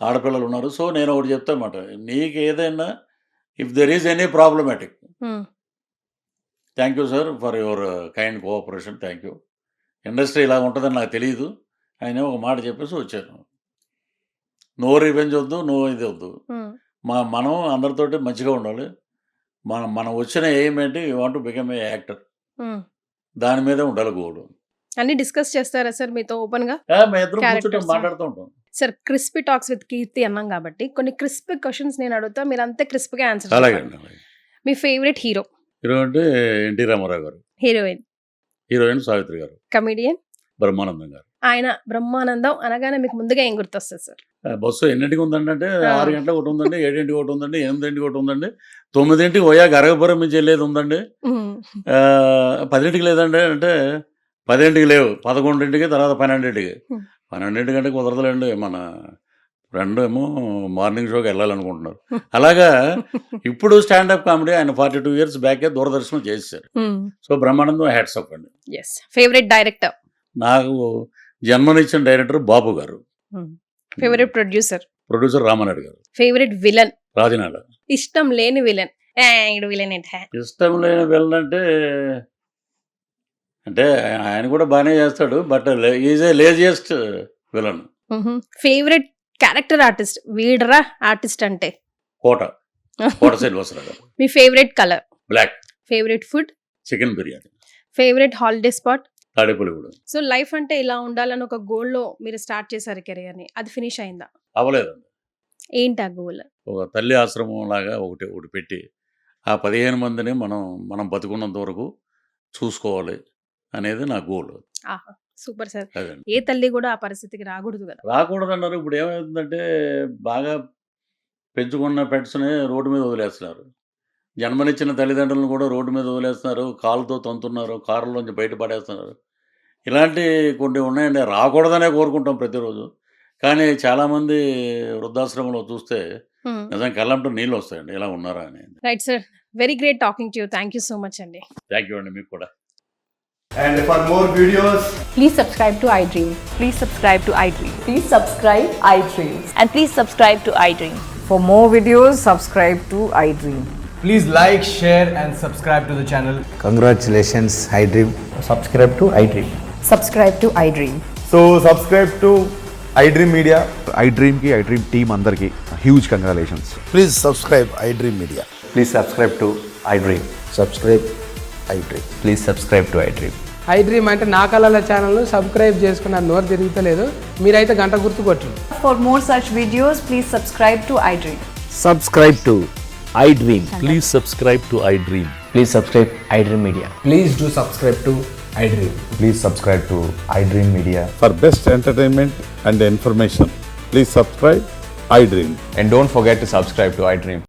ఆడపిల్లలు ఉన్నారు. సో నేను ఒకటి చెప్తాను అన్నమాట, నీకు ఏదైనా if there is any problematic, um, thank you sir for your kind cooperation, thank you, industry ఇలా ఉంటుందని నాకు తెలియదు ఆయన ఒక మాట చెప్పేసి వచ్చాను. నో రివెంజ్ వద్దు, నో ఇది వద్దు, ఉమ్, మనం అందరితోటి మంచిగా ఉండాలి. మనం వచ్చిన ఎయిమ్ ఏంటి, you want to become a actor, um. దాని మీద ఉండాలి గోడు. అన్ని డిస్కస్ చేస్తారా సార్ మీతో ఓపెన్ గా? మేము ఇద్దరు కూర్చుంటే Characters. మాట్లాడుతూ ఉంటాం. సార్ క్రిస్పీ టాక్స్ విత్ కీర్తి అన్నాం కాబట్టి కొన్ని క్రిస్పీ క్వశ్చన్స్ నేను అడుగుతా, మీరు అంతే క్రిస్పీగా ఆన్సర్ అలాగే చేయండి. అండి. మీ ఫేవరెట్ హీరో, హీరో అంటే ఎన్టీ రామారావు గారు, హీరోయిన్, హీరోయిన్ సావిత్రి గారు, కమెడియన్, బ్రహ్మానందం గారు. ఆయన బ్రహ్మానందం అనగానే మీకు ముందుగా ఏం గుర్తొస్తుంది సార్? బస్సు ఎన్నింటికి ఉందండి అంటే 6 గంటలకు ఒకటి ఉందండి, 7ంటికి ఒకటి ఉందండి, 8ంటికి ఒకటి ఉందండి, 9ంటికి పోయాక అరగపురం నుంచి వెళ్ళేది ఉందండి, 10ంటికి లేదండి అంటే 10ంటికి లేవు, 11ంటికి, తర్వాత 12ంటికి. 12ంటికంటే కుదరదులేండి, మన ఫ్రెండ్ ఏమో మార్నింగ్ షోకి వెళ్ళాలనుకుంటున్నారు. అలాగా ఇప్పుడు స్టాండప్ కామెడీ ఆయన 42 years బ్యాకే దూరదర్శనం చేశారు. సో బ్రహ్మానందం హ్యాట్స్ ఆఫ్ అండి. ఎస్. Favourite director? నాకు జన్మనిచ్చిన డైరెక్టర్ బాపు గారు. Favourite producer? Producer Ramanaidu garu. Favourite villain? Rajanala. ఇష్టం లేని విలన్? ఇడు విలన్ ఏంటి? ఇష్టం లేని విలన్ అంటే ఆయన కూడా బాగానే చేస్తాడు, but is a laziest villain. Favourite character artist? వీడరా ఆర్టిస్ట్ అంటే? కోట శ్రీనివాసరావు గారు. మీ favourite colour? Black. Favourite food? Chicken biryani. Favourite holiday spot? Tadepalligudem. So life అంటే ఇలా ఉండాలని ఒక గోల్ లో మీరు స్టార్ట్ చేశారు కెరియర్ని, అది ఫినిష్ అయిందా? అవ్వలేదండి. ఏంటి ఆ గోల్? ఒక తల్లి ఆశ్రమం లాగా ఒకటి పెట్టి ఆ 15 మందిని మనం బతుకున్నంత వరకు చూసుకోవాలి అనేది నా గోల్. ఆహా, సూపర్ సార్. అదండి. ఏ తల్లి కూడా ఆ పరిస్థితికి రాకూడదు కదా. రాకూడదన్నారు. ఇప్పుడు ఏమవుతుందంటే బాగా పెంచుకున్న పెట్స్ని రోడ్డు మీద వదిలేస్తున్నారు. జన్మనిచ్చిన తల్లిదండ్రులను కూడా రోడ్డు మీద వదిలేస్తున్నారు, కాలుతో తంతున్నారు, కారులోంచి బయట పడేస్తున్నారు. ఇలాంటి కొన్ని ఉన్నాయండి. రాకూడదనే కోరుకుంటాం ప్రతిరోజు, కానీ చాలామంది వృద్ధాశ్రమంలో చూస్తే నిజంగా కళ్ళంటూ నీళ్ళు వస్తాయండి, ఇలా ఉన్నారా అని. Right sir, very great talking to you. Thank you so much అండి. థ్యాంక్ యూ అండి, మీకు కూడా. And for more videos, Please subscribe to iDream. Please subscribe to iDream. Please subscribe iDream. And please subscribe to iDream. For more videos, subscribe to iDream. please like, share and subscribe to the channel. Congratulations, iDream. Subscribe to iDream. Subscribe to iDream. So subscribe to iDream Media. iDream ki iDream team andarki huge congratulations. Please subscribe iDream Media. Please subscribe to iDream. Subscribe iDream. Please subscribe to iDream. iDream అంటే నా కళల ఛానల్ను subscribe చేసుకున్న నోరు తిరుగుతలేదు, మీరైతే గంట గుర్తు కొట్టండి. For more such videos, please subscribe to iDream. Subscribe to iDream. Please subscribe to iDream. Please subscribe iDream Media. Please do subscribe to iDream. Please subscribe to iDream Media. For best entertainment and information, please subscribe iDream. And don't forget to subscribe to iDream.